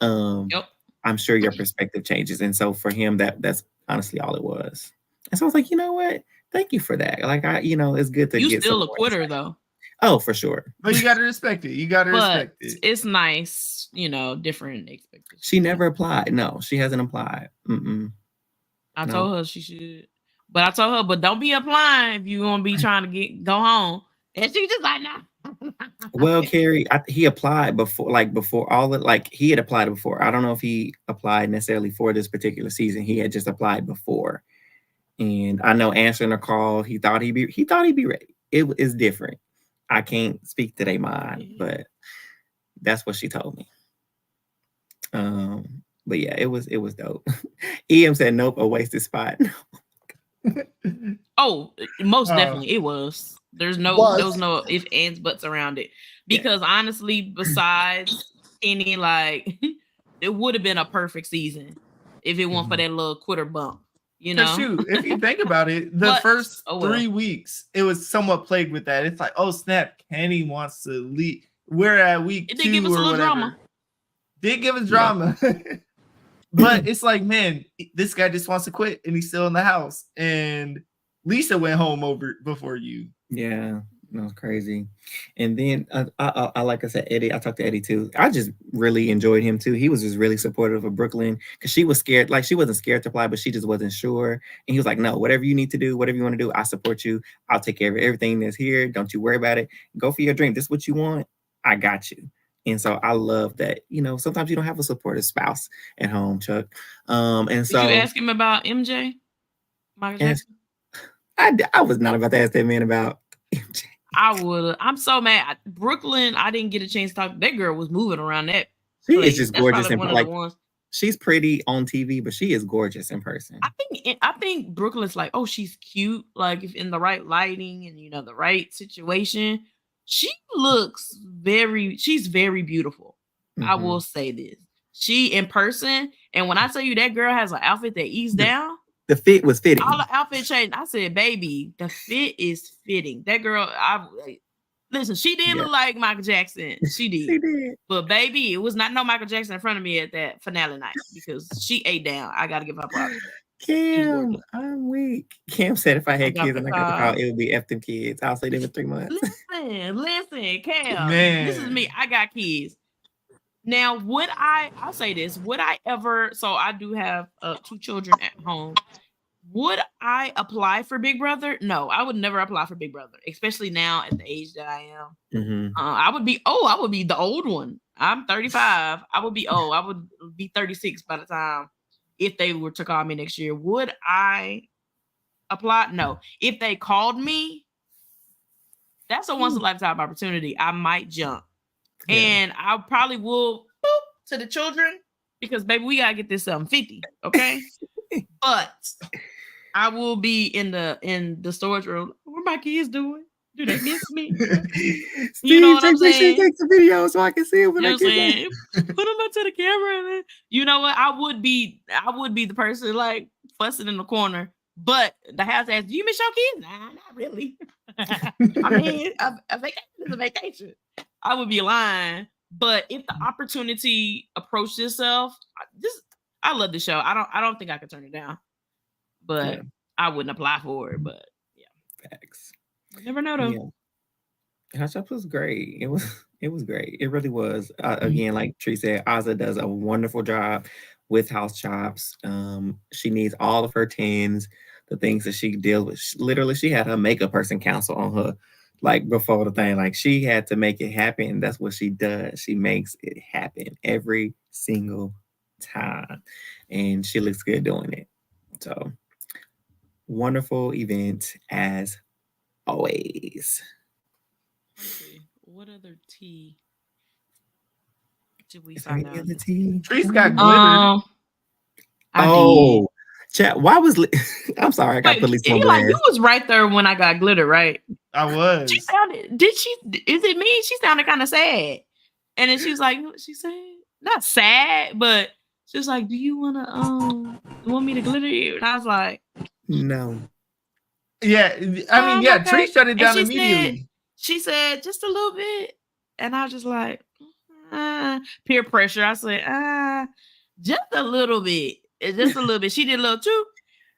I'm sure your perspective changes. And so for him, that's honestly all it was. And so I was like, you know what? Thank you for that. Like, it's good to get still a quitter though. Oh, for sure. But you got to respect it. Respect it. It's nice, different expectations. She never applied. No, she hasn't applied. I told her she should. But I told her, but don't be applying if you're going to be trying to go home. And she just like, nah. Well, Carrie, he applied before, he had applied before. I don't know if he applied necessarily for this particular season. He had just applied before, and I know answering the call, he thought he'd be ready. It is different. I can't speak to their mind, but that's what she told me. But yeah, it was dope. EM said, "Nope, a wasted spot." Oh, most definitely it was. There was no if, ands, buts around it. Because honestly, besides any it would have been a perfect season if it weren't for that little quitter bump. You know, shoot, if you think about it, the first 3 weeks it was somewhat plagued with that. It's like, oh snap, Kenny wants to leave. We're at week 2 did give us or a little whatever. drama. Did give us drama. But it's like, man, this guy just wants to quit and he's still in the house. And Lisa went home over before you. Yeah, that was crazy. And then I like I said, Eddie, I talked to Eddie too. I just really enjoyed him too. He was just really supportive of Brooklyn because she was scared. Like, she wasn't scared to apply, but she just wasn't sure. And he was like, no, whatever you need to do, whatever you want to do, I support you. I'll take care of everything that's here. Don't you worry about it. Go for your dream. This is what you want. I got you. And so I love that, sometimes you don't have a supportive spouse at home, Chuck. And so did you ask him about MJ? Michael Jackson? I was not about to ask that man about MJ. I would. I'm so mad. Brooklyn, I didn't get a chance to talk. That girl was moving around that. She is just gorgeous and she's pretty on TV, but she is gorgeous in person. I think Brooklyn's like, oh, she's cute. Like, if in the right lighting and the right situation, she's very beautiful. Mm-hmm. I will say this. She in person, and when I tell you that girl has an outfit that eased down, the fit was fitting. All the outfit changed. I said, baby, the fit is fitting. That girl, listen, she did look like Michael Jackson. She did. She did. But baby, it was not no Michael Jackson in front of me at that finale night because she ate down. I gotta give her props. Cam, I'm weak. Cam said if I had kids and I got the call, it would be F them kids. I'll say them in 3 months. Listen, Cam. Man. This is me. I got kids. Now, I'll say this, would I ever, so I do have 2 children at home. Would I apply for Big Brother? No, I would never apply for Big Brother, especially now at the age that I am. Mm-hmm. I would be the old one. I'm 35. I would be 36 by the time, if they were to call me next year. Would I apply? No. If they called me, that's a once in a lifetime opportunity. I might jump. Yeah. And I probably will to the children because, baby, we gotta get this 50, okay? But I will be in the storage room. What my kids doing? Do they miss me? You know what I'm saying? Take the video so I can see it when I get Put them up to the camera. And then, you know what? I would be the person like fussing in the corner. But the house asks, "Do you miss your kids?" Nah, not really. I mean, a vacation is a vacation. I would be lying. But if the opportunity approached itself, I love the show. I don't think I could turn it down. But I wouldn't apply for it. But yeah. Facts. You never know though. Yeah. House Chops was great. It was great. It really was. Again, like Tree said, Azah does a wonderful job with House Chops. She needs all of her tens, the things that she deals with. Literally, she had her makeup person counsel on her, like before the thing. Like, she had to make it happen. And that's what she does. She makes it happen every single time, and she looks good doing it. So, wonderful event as always. What other tea did we find out? Tree's got glitter. Chat. Why was I'm sorry, I got to put Lisa on blast. You was right there when I got glitter, right? I was. Is it me? She sounded kind of sad. And then she was like, she said, not sad, but she was like, do you want me to glitter you? And I was like, no. Yeah, I mean, okay. Tree shut it down immediately. She said, just a little bit. And I was just like, peer pressure. I said, just a little bit. Just a little bit. She did a little too.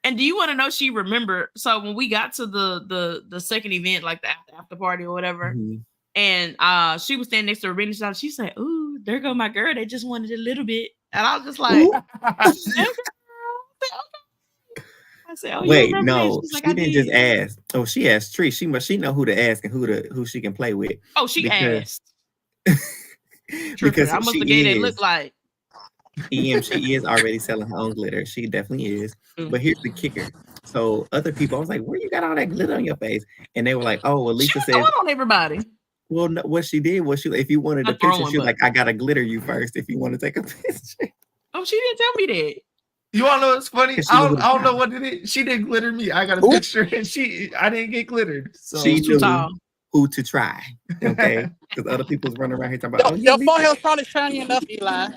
And do you want to know, she remembered? So when we got to the second event, like the after party or whatever, mm-hmm. and she was standing next to Rebecca shop, she said, ooh, there go my girl. They just wanted a little bit. And I was just like, okay. I said, "Oh, you Wait, remember that?" no, She's like, she "I didn't just did." ask. Oh, she asked Tree. She know who to ask and who she can play with. Oh, she because asked. because Tripping. I must have gave she that look is like. she is already selling her own glitter. She definitely is. But here's the kicker. So other people, I was like, "Where you got all that glitter on your face?" And they were like, "Oh, well, She Lisa was says." throwing on everybody. Well, no, what she did was if you wanted a Not picture, throwing, she was but like, "I gotta glitter you first if you want to take a picture." oh, she didn't tell me that. You want to know what's funny? 'Cause she I knew who don't to know try. what it is. She didn't glitter me. I got a Ooh. picture, and I didn't get glittered. So She Too knew tall. who to try. Okay, because other people's running around here talking about, "Oh yeah, Your Lisa." forehead's probably shiny enough, Eli.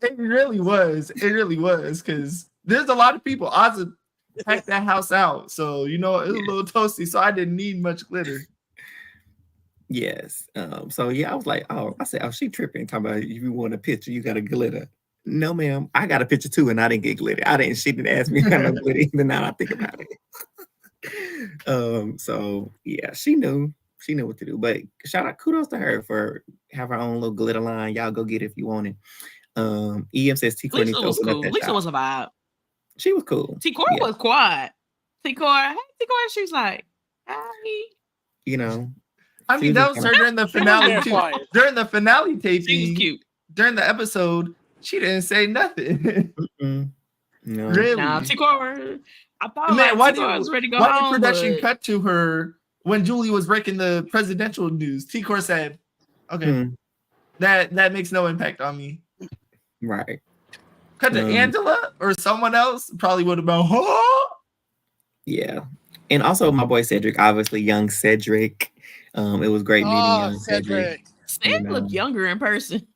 it really was. It really was because there's a lot of people. Azah packed that house out, so it was a little toasty. So I didn't need much glitter. Yes. So yeah, I was like, I said, "Oh, she tripping. Talking about if you want a picture, you got to glitter." No, ma'am. I got a picture too, and I didn't get glitter. She didn't ask me kind of glitter either. Now I think about it. So yeah, she knew what to do. But kudos to her for have her own little glitter line. Y'all go get it if you want it. EM says T Core needs Lisa to was open up cool. that Lisa shop. was a vibe. She was cool. T Core Yeah. was quiet. T Core, hey, T Core. She was like, "Hey." You know, I she mean, was that just was her during the She was finale very too. quiet. During the finale She was taping, cute. during the episode, she didn't say nothing. Mm-mm. No. Really? Nah, T Core. I thought Man, like T Core was ready to go why did home, production but cut to her when Julie was breaking the presidential news? T-Core said, "Okay, that makes no impact on me." Right. Cut to Angela or someone else, probably would have been, "Huh?" Yeah. And also my boy Cedric, obviously young Cedric. It was great meeting Oh, young Cedric. Sam looked younger in person.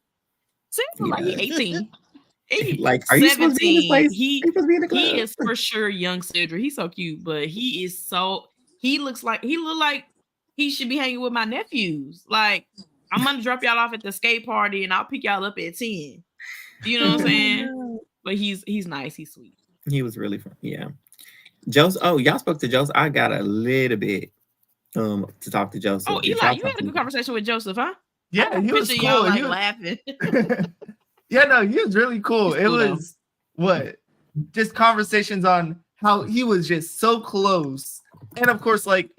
Sam looked like he's 18. Like, are you supposed to be in this 17. place? Are you supposed to be in the club? He is for sure young Cedric. He's so cute, but he look like he should be hanging with my nephews. Like, I'm gonna drop y'all off at the skate party and I'll pick y'all up at 10. You know what I'm saying? But he's nice, he's sweet. He was really fun. Yeah. Joseph. Oh, y'all spoke to Joseph. I got a little bit to talk to Joseph. Oh, Eli, you had a good conversation with Joseph, huh? Yeah, he was cool. Y'all like laughing. Yeah, no, he was really cool. He's cool, it was just conversations on how he was just so close. And of course, like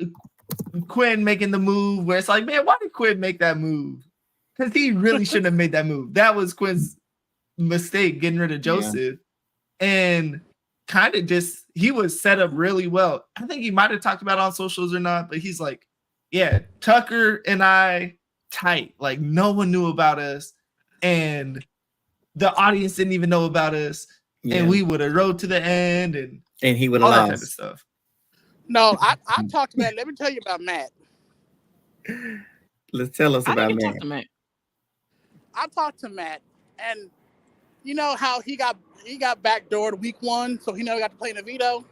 Quinn making the move where it's like, man, why did Quinn make that move? Because he really shouldn't have made that move. That was Quinn's mistake, getting rid of Joseph. Yeah. And kind of just, he was set up really well. I think he might have talked about it on socials or not, but he's like, yeah, Tucker and I tight. Like, no one knew about us. And the audience didn't even know about us. Yeah. And we would have rode to the end and he would have all lost. that type of stuff. No, I talked to Matt. Let me tell you about Matt. Let's tell us about Matt. I talked to Matt, and you know how he got backdoored week 1, so he never got to play in the veto.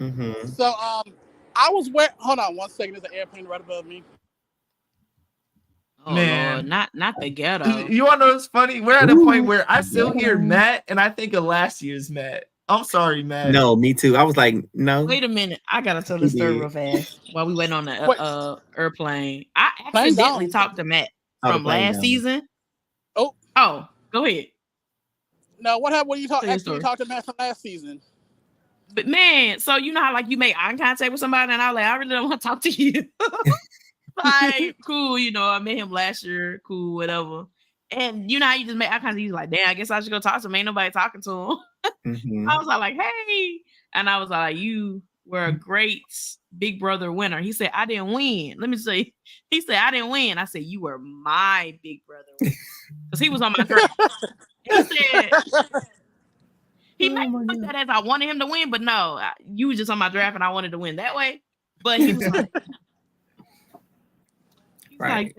Mm-hmm. So I was hold on one second. There's an airplane right above me. Oh, man, Lord, not the ghetto. You want to know what's funny? We're at a point where I still hear Matt, and I think of last year's Matt. I'm sorry, Matt. No, me too. I was like, no. Wait a minute. I gotta tell this story real fast while we went on the airplane. I accidentally talked to Matt from last season. Oh, go ahead. No, what happened when you talked to Matt from last season? But man, so you know how like you make eye contact with somebody, and I was like, I really don't want to talk to you. Like, cool, I met him last year, cool, whatever. And you know how you just make eye contact, he's like, damn, I guess I should go talk to him. Ain't nobody talking to him. Mm-hmm. I was like, hey. And I was like, you were a great Big Brother winner. He said, I didn't win. Let me say, he said, I didn't win. I said, you were my Big Brother winner. Because he was on my draft. He said, he made me look that as I wanted him to win, but no, you was just on my draft and I wanted to win that way. But he was like, like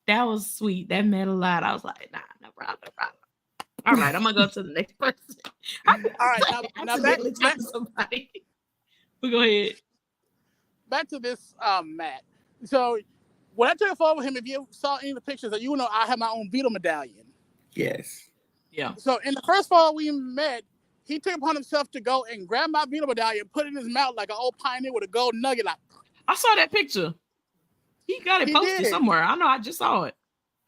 that was sweet. That meant a lot. I was like, nah, no problem. All right, I'm gonna go to the next person. All right, now back to somebody. We go ahead. Back to this, Matt. So when I took a photo with him, if you saw any of the pictures, you know I have my own veto medallion. Yes. Yeah. So in the first photo we met, he took upon himself to go and grab my veto medallion, put it in his mouth like an old pioneer with a gold nugget. Like, I saw that picture. He got it posted somewhere. I know. I just saw it.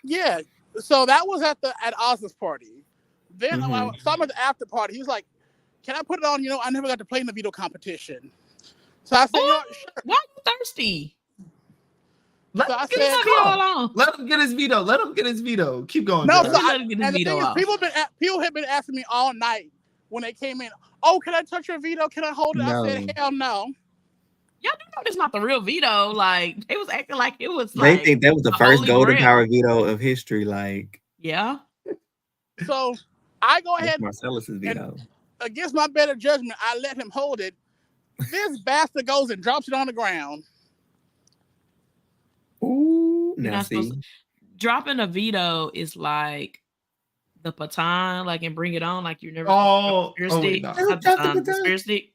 Yeah. So that was at Azah's party. Then I saw him at the after party. He was like, can I put it on? You know, I never got to play in the veto competition. So I said, you know, sure. Why are you thirsty? Let So him I get said, his Leave it veto. alone. Let him get his veto. Let him get his veto. Keep going. No, Josh. so Let him get his and the veto thing is, off. people have been asking me all night when they came in, oh, can I touch your veto? Can I hold it? No. I said, hell no. Y'all do know it's not the real veto. Like they was acting like it was They like think that was the a first holy golden grail. power veto of history. Like, Yeah. So I go that's ahead Marcellus's veto. against my better judgment. I let him hold it. This bastard goes and drops it on the ground. Ooh, You're now not supposed see. to. Dropping a veto is like the baton, like and bring it on, like you're never Oh, spear wait, stick. no. Not Drop the the baton. spear stick.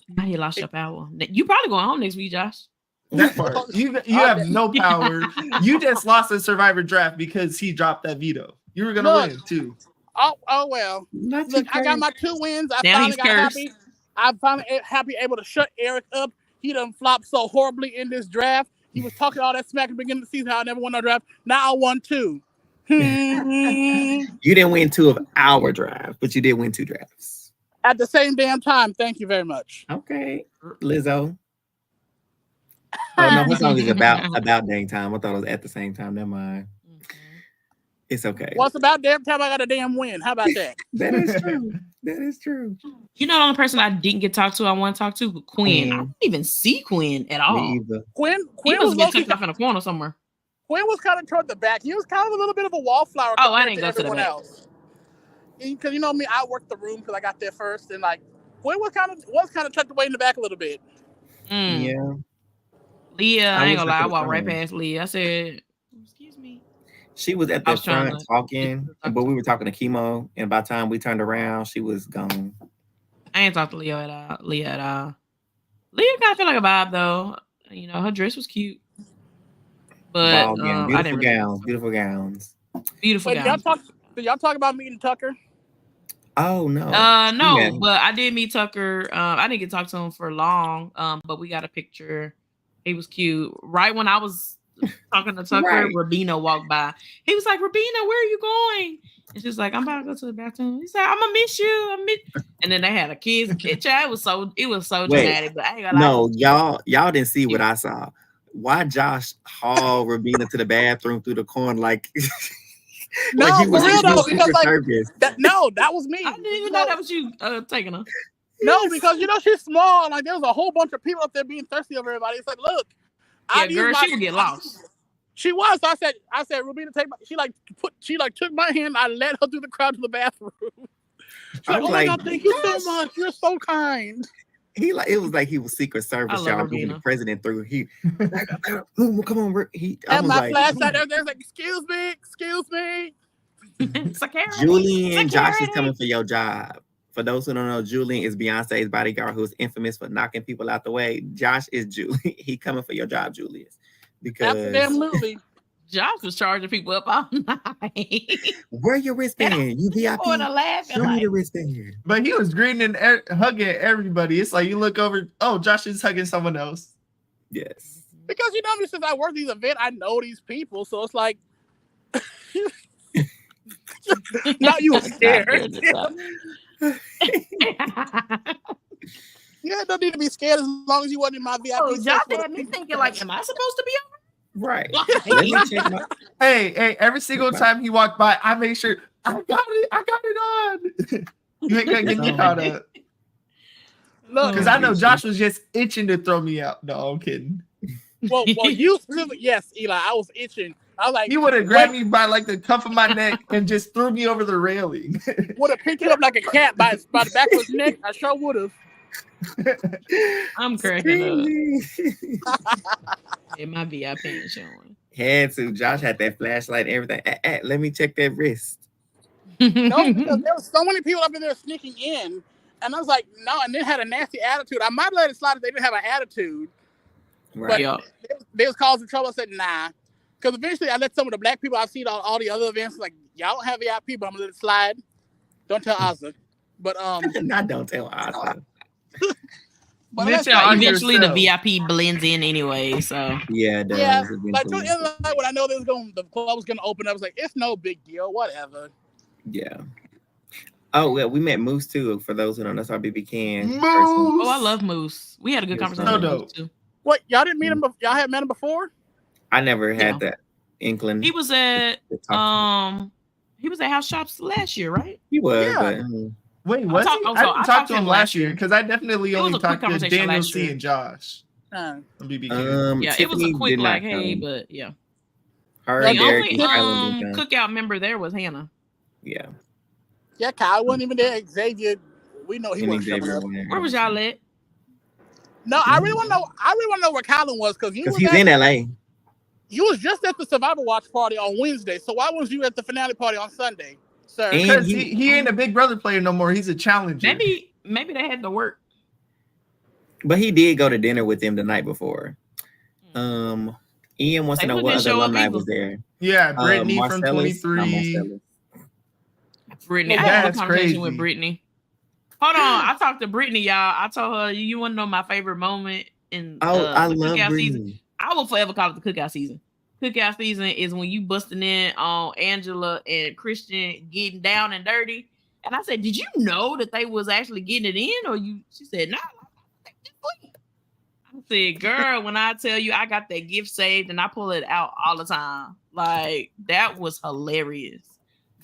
Now you lost your power. You probably going home next week, Josh. That part. You have no power. You just lost a Survivor draft because he dropped that veto. You were gonna win too. Oh well. Not Look, too I got my 2 wins. I Now finally he's got cursed. happy. I'm finally happy able to shut Eric up. He done flopped so horribly in this draft. He was talking all that smack at the beginning of the season how I never won no draft. Now I won 2. You didn't win 2 of our drafts, but you did win 2 drafts. At the same damn time. Thank you very much. Okay, Lizzo. Oh no, her song is about dang time. I thought it was at the same time. Never mind. It's okay. Well, it's about damn time I got a damn win. How about that? That is true. That is true. You know the only person I didn't get talked to, I want to talk to, Quinn. I didn't even see Quinn at all. Me either. Quinn He was must have been low-key- tucked off in a corner somewhere. Quinn was kind of toward the back. He was kind of a little bit of a wallflower Oh, I compared didn't to go to the everyone back. else. Because you know me, I worked the room because I got there first, and like Quinn was kind of tucked away in the back a little bit. Yeah. Leah, I ain't wish gonna lie, I could've walked right gone. past Leah. I said, "Excuse me." She was at I the was trying front to- talking, but we were talking to Chemo, and by the time we turned around, she was gone. I ain't talked to Leah at all. Leah kind of feel like a vibe though. You know, her dress was cute, but Ball gown, I beautiful didn't really gowns, beautiful gowns. beautiful Wait, gowns. did y'all talk about meeting Tucker? Oh no. No, but I did meet Tucker. I didn't get to talk to him for long. But we got a picture. He was cute. Right when I was talking to Tucker, Right. Rabina walked by. He was like, "Rabina, where are you going?" And she's like, "I'm about to go to the bathroom." He said, "I'm gonna miss you." And then they had a kids picture. It was so dramatic. But I ain't gonna lie. No, y'all didn't see what I saw. Why Josh hauled Rabina to the bathroom through the corner like No, like he for was real though, Secret because like Service. that was me. I didn't even know that was you taking her. No, because you know she's small. And, like there was a whole bunch of people up there being thirsty over everybody. It's like, look, Yeah, girl, she would get lost. She was. So I said, Rubina, take my. She took my hand. I led her through the crowd to the bathroom. She's like, oh my God, thank you so much. You're so kind. It was like he was Secret Service, y'all moving the president through. Come on, And my flashlight, there's like, excuse me. Julian, Josh is coming for your job. For those who don't know, Julian is Beyonce's bodyguard, who's infamous for knocking people out the way. Josh is Julian. He coming for your job, Julius. Because absolutely. Josh was charging people up all night. Wear your wristband. You VIP. Show me the wristband. But he was greeting and hugging everybody. It's like you look over. Oh, Josh is hugging someone else. Yes. Because you know me, since I work these events, I know these people. So it's like, not you scared. Yeah, don't need to be scared as long as you wasn't in my VIP. Oh, Josh had me thinking like, am I supposed to be over? Right. Hey, every single time he walked by, I make sure I got it on. You ain't gonna get me caught up. Look, because I know Josh was just itching to throw me out. No, I'm kidding. Well, you yes, Eli, I was itching. I was like, he would have grabbed me by like the cuff of my neck and just threw me over the railing. Would have picked you up like a cat by the back of his neck. I sure would have. I'm cracking up. It might be VIP ain't showing. Had to. Josh had that flashlight and everything. Let me check that wrist. No, because there was so many people up in there sneaking in, and I was like, no, and they had a nasty attitude. I might let it slide if they didn't have an attitude. Right. But they was causing trouble. I said, nah. Because eventually I let some of the black people I've seen on all the other events, like, y'all don't have VIP, but I'm going to let it slide. Don't tell Azah. But, don't tell Azah. But eventually the VIP blends in anyway, so. Yeah, it does. Yeah, like, to the end of the night, when I know the club was going to open, I was like, it's no big deal, whatever. Yeah. Oh well, we met Moose too. For those who don't know, that's our BB Can. Moose. Oh, I love Moose. We had a good Yes, conversation so with Moose dope. too. What, y'all didn't meet him? Y'all had met him before? I never Yeah. had that inkling. He was at to talk to him. he was at House Shops last year, right? He was, Yeah. but Wait, was he? talked- oh, I so didn't I talk talked to to him him last last year year. because I definitely It was only a quick talked to conversation Daniel last C year. and Josh Uh, on BB Can. Yeah, it was Tiffany a quick did not like, hey, come. but yeah. Her, The The Derek, only and Kylan didn't come. cookout member there was Hannah. Yeah. yeah, Kyle wasn't even there. Xavier, we know he And wasn't showing Xavier up. went there, Where was y'all at? No, I really want to know. I really want to know where Colin was because because he's in LA. You was just at the Survivor Watch party on Wednesday. So why was you at the finale party on Sunday, sir? And Because he ain't a Big Brother player no more. He's a challenger. Maybe they had to work. But he did go to dinner with them the night before. Ian wants to know Taylor what didn't other show up alumni either. was there. Yeah, Brittany from Marcellus, not 23. Marcellus. Brittany. Well, I had a that's conversation with crazy. Brittany. Hold on. I talked to Brittany, y'all. I told her, you want to know my favorite moment in Oh, I the love cookout Brittany. season? I will forever call it the cookout season. Cookout season is when you busting in on Angela and Christian getting down and dirty. And I said, did you know that they was actually getting it in? Or you? She said, no. I said, girl, when I tell you I got that gift saved and I pull it out all the time. Like, that was hilarious.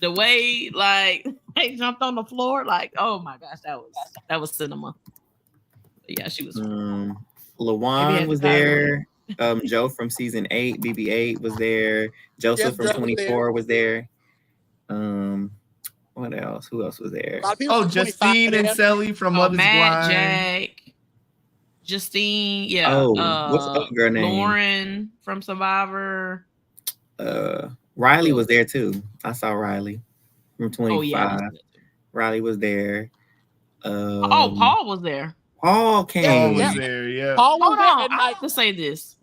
The way, like, they jumped on the floor, like, oh my gosh, that was cinema. But yeah, she was. Maybe Lawan had was to tie there. Joe from season 8, BB8 was there. Joseph Yes, from Joe was 24 was there. What else? Who else was there? A lot of people Oh, from 25 Justine and there. Sally from Oh, Love is Matt, Blind. Jack, Justine, yeah. Oh, what's the other girl name? Lauren from Survivor. Riley was there too. I saw Riley from 25. Oh yeah. Riley was there. Paul was there. Paul came. Paul was Yeah. there, yeah. Paul was Hold there on, and I like have to say this.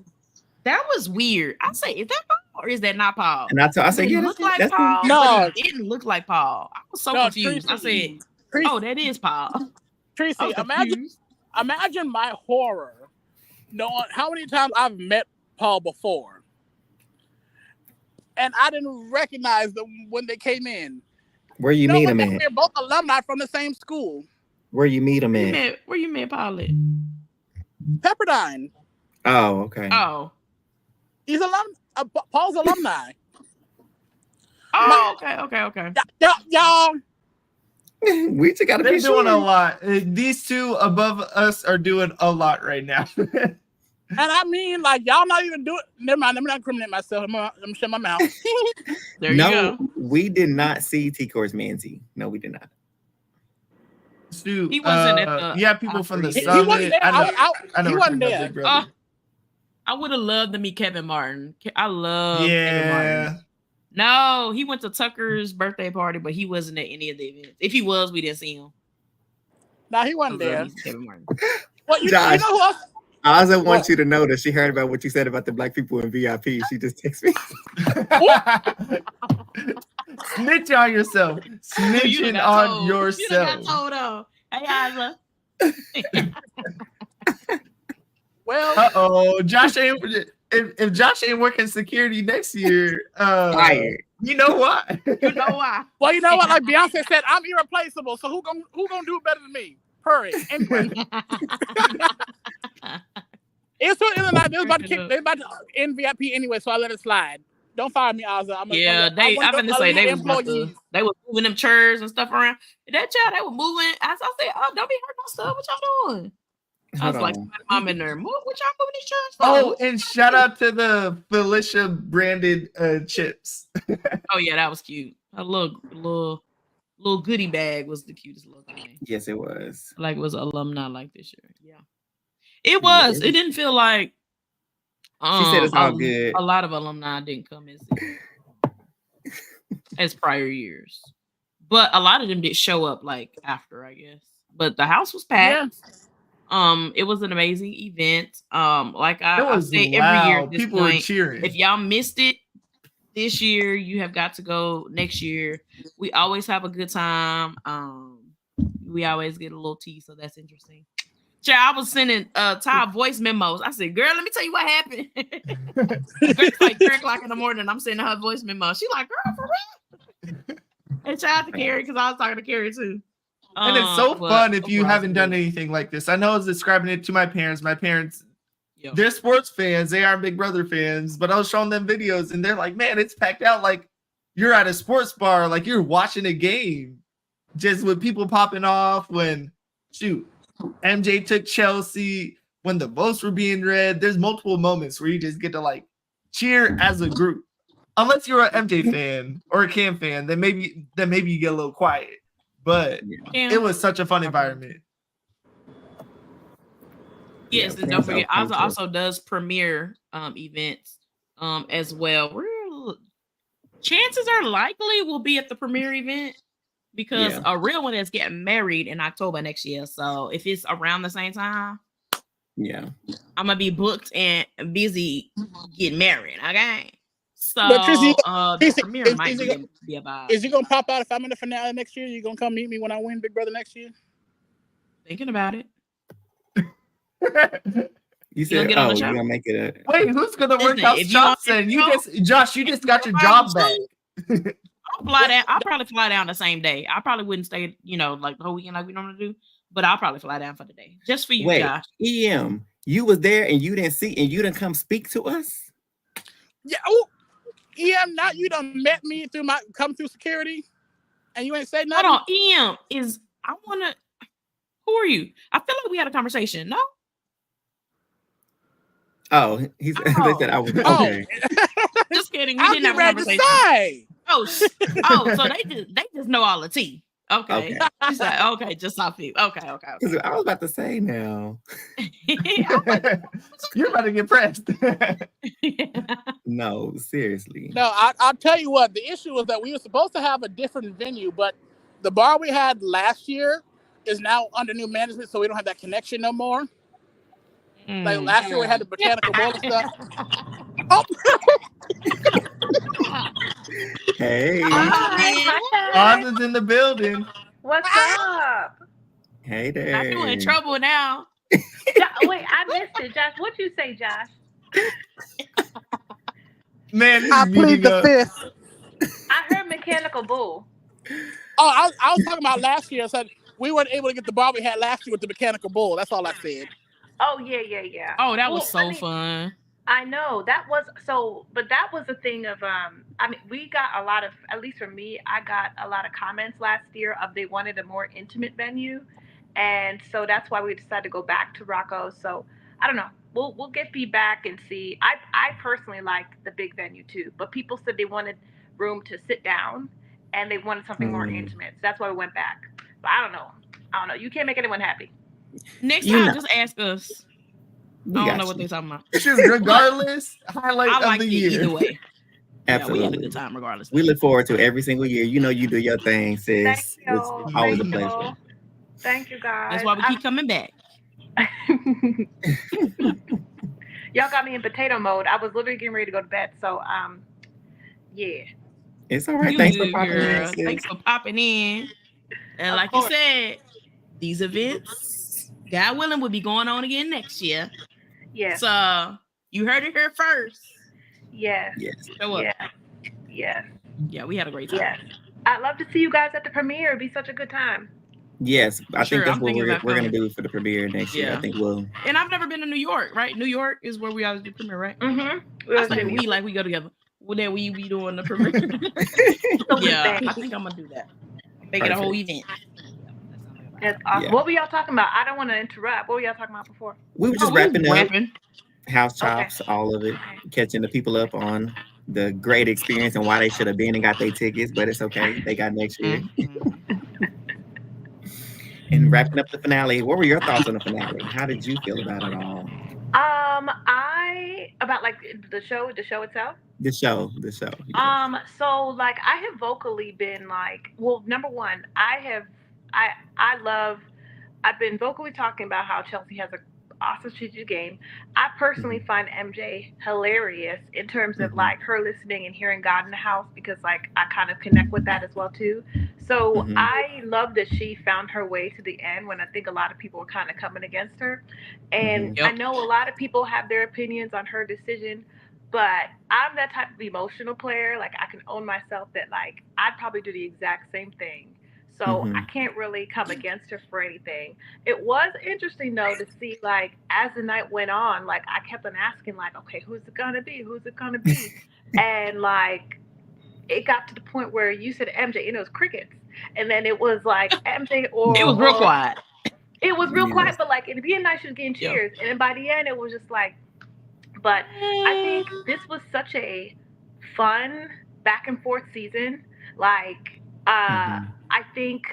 That was weird. I say, is that Paul or is that not Paul? And I said, It yeah, looked that's like Paul, No. but it didn't look like Paul. I was so No, confused. Tracy, I said, oh, that is Paul. Tracy, I was confused. imagine my horror knowing how many times I've met Paul before. And I didn't recognize them when they came in. Where you meet him at? We're both alumni from the same school. Where you meet him at? Where you met Paul at? Pepperdine. Oh, okay. Oh. He's Paul's alumni. Oh, okay. Y'all, We just gotta They're be doing sure. a lot. These two above us are doing a lot right now. and I mean, like, y'all not even doing. Never mind. Let me not incriminate myself. Let me shut my mouth. There you No, go. we did not see T-Course Manzi. No, we did not. Dude, He wasn't at the yeah, people from the He summit. wasn't there. I know He we're wasn't talking about there. Big Brother. I would have loved to meet Kevin Martin. I love Kevin Yeah. Martin. No, he went to Tucker's birthday party, but he wasn't at any of the events. If he was, we didn't see him. No, he I wasn't love there. me some Kevin Martin. Well, you Josh. know who else? Azah wants you to know that she heard about what you said about the black people in VIP. She just texted me. Snitch on yourself. Snitching on You done yourself. got told on. Hey, Azah. Well, Uh-oh. Josh ain't if Josh ain't working security next year, Fired. you know what? You know why? well, you know what? Like Beyonce said, I'm irreplaceable. So who gonna do it better than me? Hurry. Anyway, it's like they about to end VIP anyway, so I let it slide. Don't fire me, Azah. I'm I'm gonna say they was moving them chairs and stuff around. That child, they were moving. As I said, oh, don't be hurting my stuff. What y'all doing? I was like, I'm in there. What y'all moving these chairs for? Oh, and shout out to the Felicia branded chips. Oh yeah, that was cute. A little goodie bag was the cutest little thing. Yes, it was. Like it was alumni like this year. Yeah, it was. It didn't feel like. She said it's all good. A lot of alumni didn't come as prior years, but a lot of them did show up like after, I guess. But the house was packed. Yeah. It was an amazing event. Like I say every year at this people point, were cheering. If y'all missed it this year, you have got to go next year. We always have a good time. We always get a little tea, so that's interesting. I was sending Ty voice memos. I said, girl, let me tell you what happened. It's like 3 o'clock in the morning. I'm sending her voice memo. She like, girl, for real? And shout out to Carrie because I was talking to Carrie too. And it's so fun if you haven't done it. anything like this. I know I was describing it to my parents. My parents, Yo. they're sports fans. They are Big Brother fans. But I was showing them videos, and they're like, man, it's packed out like you're at a sports bar, like you're watching a game. Just with people popping off when, MJ took Chelsea, when the votes were being read. There's multiple moments where you just get to like cheer as a group. Unless you're an MJ fan or a Cam fan, then maybe you get a little quiet. But it was such a fun environment. Yes, and don't forget, Azah also does premiere events as well. Chances are likely we'll be at the premiere event because a real one is getting married in October next year. So if it's around the same time, I'm gonna be booked and busy getting married. Okay. So the premiere might be a vibe. Is he gonna pop out if I'm in the finale next year? You gonna come meet me when I win Big Brother next year? Thinking about it. You said, "Oh, you're gonna make it a." Wait, who's gonna work out shots? And Josh, you just got your job back. I'll fly down. I'll probably fly down the same day. I probably wouldn't stay, like the whole weekend like we normally do. But I'll probably fly down for the day just for you, Josh. EM, you was there and you didn't see and you didn't come speak to us. Yeah. Oh, EM, not you done met me come through security, and you ain't say nothing. Hold on, EM I wanna. Who are you? I feel like we had a conversation. No. Oh, they said I was okay. Just kidding. We didn't have a conversation. So they just know all the tea. Okay. She said, okay, just off you. Okay. I was about to say now. You're about to get pressed. No, seriously. No, I'll tell you what. The issue was that we were supposed to have a different venue, but the bar we had last year is now under new management, so we don't have that connection no more. Like last year we had the mechanical bull and stuff. Hey. Azah's in the building. What's up? Hey there. I feel in trouble now. Wait, I missed it, Josh. What you say, Josh? Man, I plead the fifth. I heard mechanical bull. Oh, I was talking about last year. I said we weren't able to get the bar we had last year with the mechanical bull. That's all I said. Oh, yeah. Oh, that was fun. I know that was but that was the thing of, we got a lot of, at least for me, I got a lot of comments last year of they wanted a more intimate venue. And so that's why we decided to go back to Rocco. So I don't know. We'll get feedback and see. I personally like the big venue too, but people said they wanted room to sit down and they wanted something more intimate. So that's why we went back. But I don't know. You can't make anyone happy. Next time, just ask us. I don't know what they're talking about. It's just regardless, highlight of the year. Either way. Absolutely. We had a good time regardless. We look forward to it every single year. You do your thing, sis. Thank you. It's always a pleasure. Thank you, guys. That's why we keep coming back. Y'all got me in potato mode. I was literally getting ready to go to bed. So, yeah. It's all right. Thanks for popping in. Sis. Thanks for popping in. And like you said, these events, God willing, will be going on again next year. Yes. So you heard it here first. Yes. Show up. Yes. Yeah, we had a great time. Yes. I'd love to see you guys at the premiere. It'd be such a good time. Yes, I think that's what we're going to do for the premiere next year. I think we'll. And I've never been to New York, right? New York is where we always do premiere, right? Mm-hmm. We go together. Well, then we be doing the premiere. I think I'm gonna do that. Make it a whole event. That's awesome. Yeah. What were y'all talking about? I don't want to interrupt. What were y'all talking about before? We were just wrapping up. House chops, all of it. Catching the people up on the great experience and why they should have been and got their tickets, but it's okay. They got next year. And wrapping up the finale. What were your thoughts on the finale? How did you feel about it all? About like the show itself. The show. Yes. So like I have vocally been like, well, number one, I've been vocally talking about how Chelsea has an awesome strategic game. I personally find MJ hilarious in terms of like her listening and hearing God in the house, because like I kind of connect with that as well too. So I love that she found her way to the end when I think a lot of people were kind of coming against her. And I know a lot of people have their opinions on her decision, but I'm that type of emotional player. Like I can own myself that like I'd probably do the exact same thing. So I can't really come against her for anything. It was interesting though to see like as the night went on, like I kept on asking like, okay, who's it gonna be? Who's it gonna be? And like it got to the point where you said MJ and it was crickets. And then it was like MJ It was real quiet. It was real quiet, but like in the beginning she was getting cheers. And then by the end it was just like, but I think this was such a fun back and forth season. Like, I think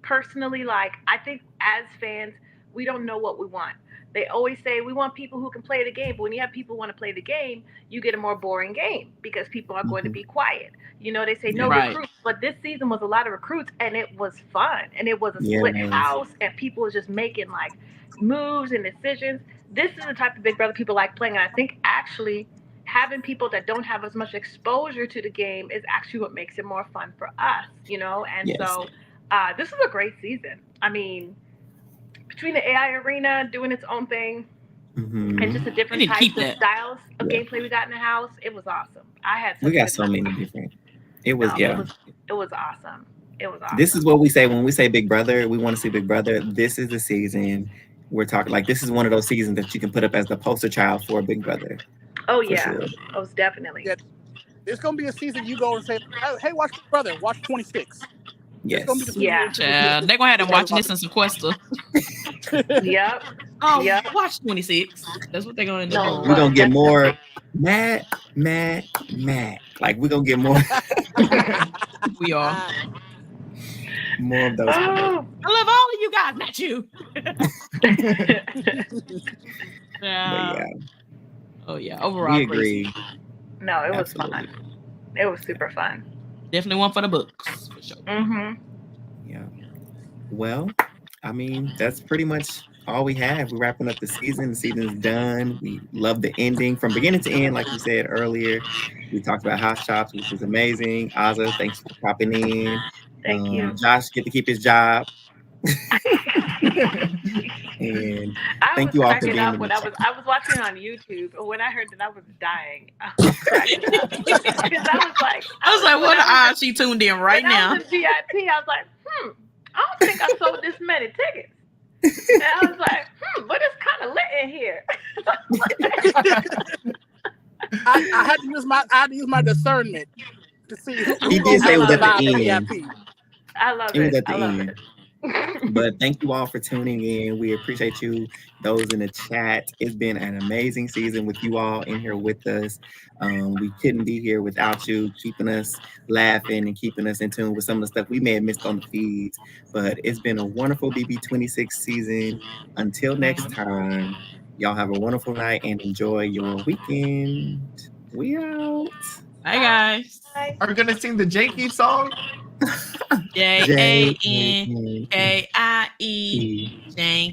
personally, like, I think as fans, we don't know what we want. They always say we want people who can play the game, but when you have people who want to play the game, you get a more boring game because people are going to be quiet. You know, they say no recruits, but this season was a lot of recruits and it was fun and it was a split house and people was just making like moves and decisions. This is the type of Big Brother people like playing, and I think actually having people that don't have as much exposure to the game is actually what makes it more fun for us, you know. And so this is a great season. I mean, between the AI arena doing its own thing and just the different types of styles of gameplay we got in the house, it was awesome. I had we got so many different. It was it was awesome. It was awesome. This is what we say when we say Big Brother. We want to see Big Brother. This is the season we're talking. Like this is one of those seasons that you can put up as the poster child for Big Brother. Oh yeah, sure. Most definitely. Yeah. It's gonna be a season you go and say, "Hey, watch Big Brother. Watch 26." Yes. They're gonna have them watching this in sequester. Yep. Watch 26. That's what they're gonna do. No, we're gonna get more mad. Like we're gonna get more. We are. More of those. I love all of you guys, not you. Oh yeah. Overall, we agree. No, it was fun. It was super fun. Definitely one for the books, for sure. Yeah. Well, I mean, that's pretty much all we have. We're wrapping up the season. The season's done. We love the ending from beginning to end, like you said earlier. We talked about House Shops, which was amazing. Azah, thanks for popping in. Thank you. Josh get to keep his job. And thank you all for being up when I was watching on YouTube, and when I heard that I was dying, I was cracking up. Because I was like, what odds she tuned in right now? I was in VIP, I was like, I don't think I sold this many tickets. And I was like, but it's kind of lit in here. I had to use my discernment to see who he did say it was at the end. I love it. I love it. But thank you all for tuning in. We appreciate you, those in the chat. It's been an amazing season with you all in here with us. We couldn't be here without you, keeping us laughing and keeping us in tune with some of the stuff we may have missed on the feeds. But it's been a wonderful BB26 season. Until next time, y'all have a wonderful night and enjoy your weekend. We out. Bye, guys. Are we gonna sing the Janky song? Jankie. Jank.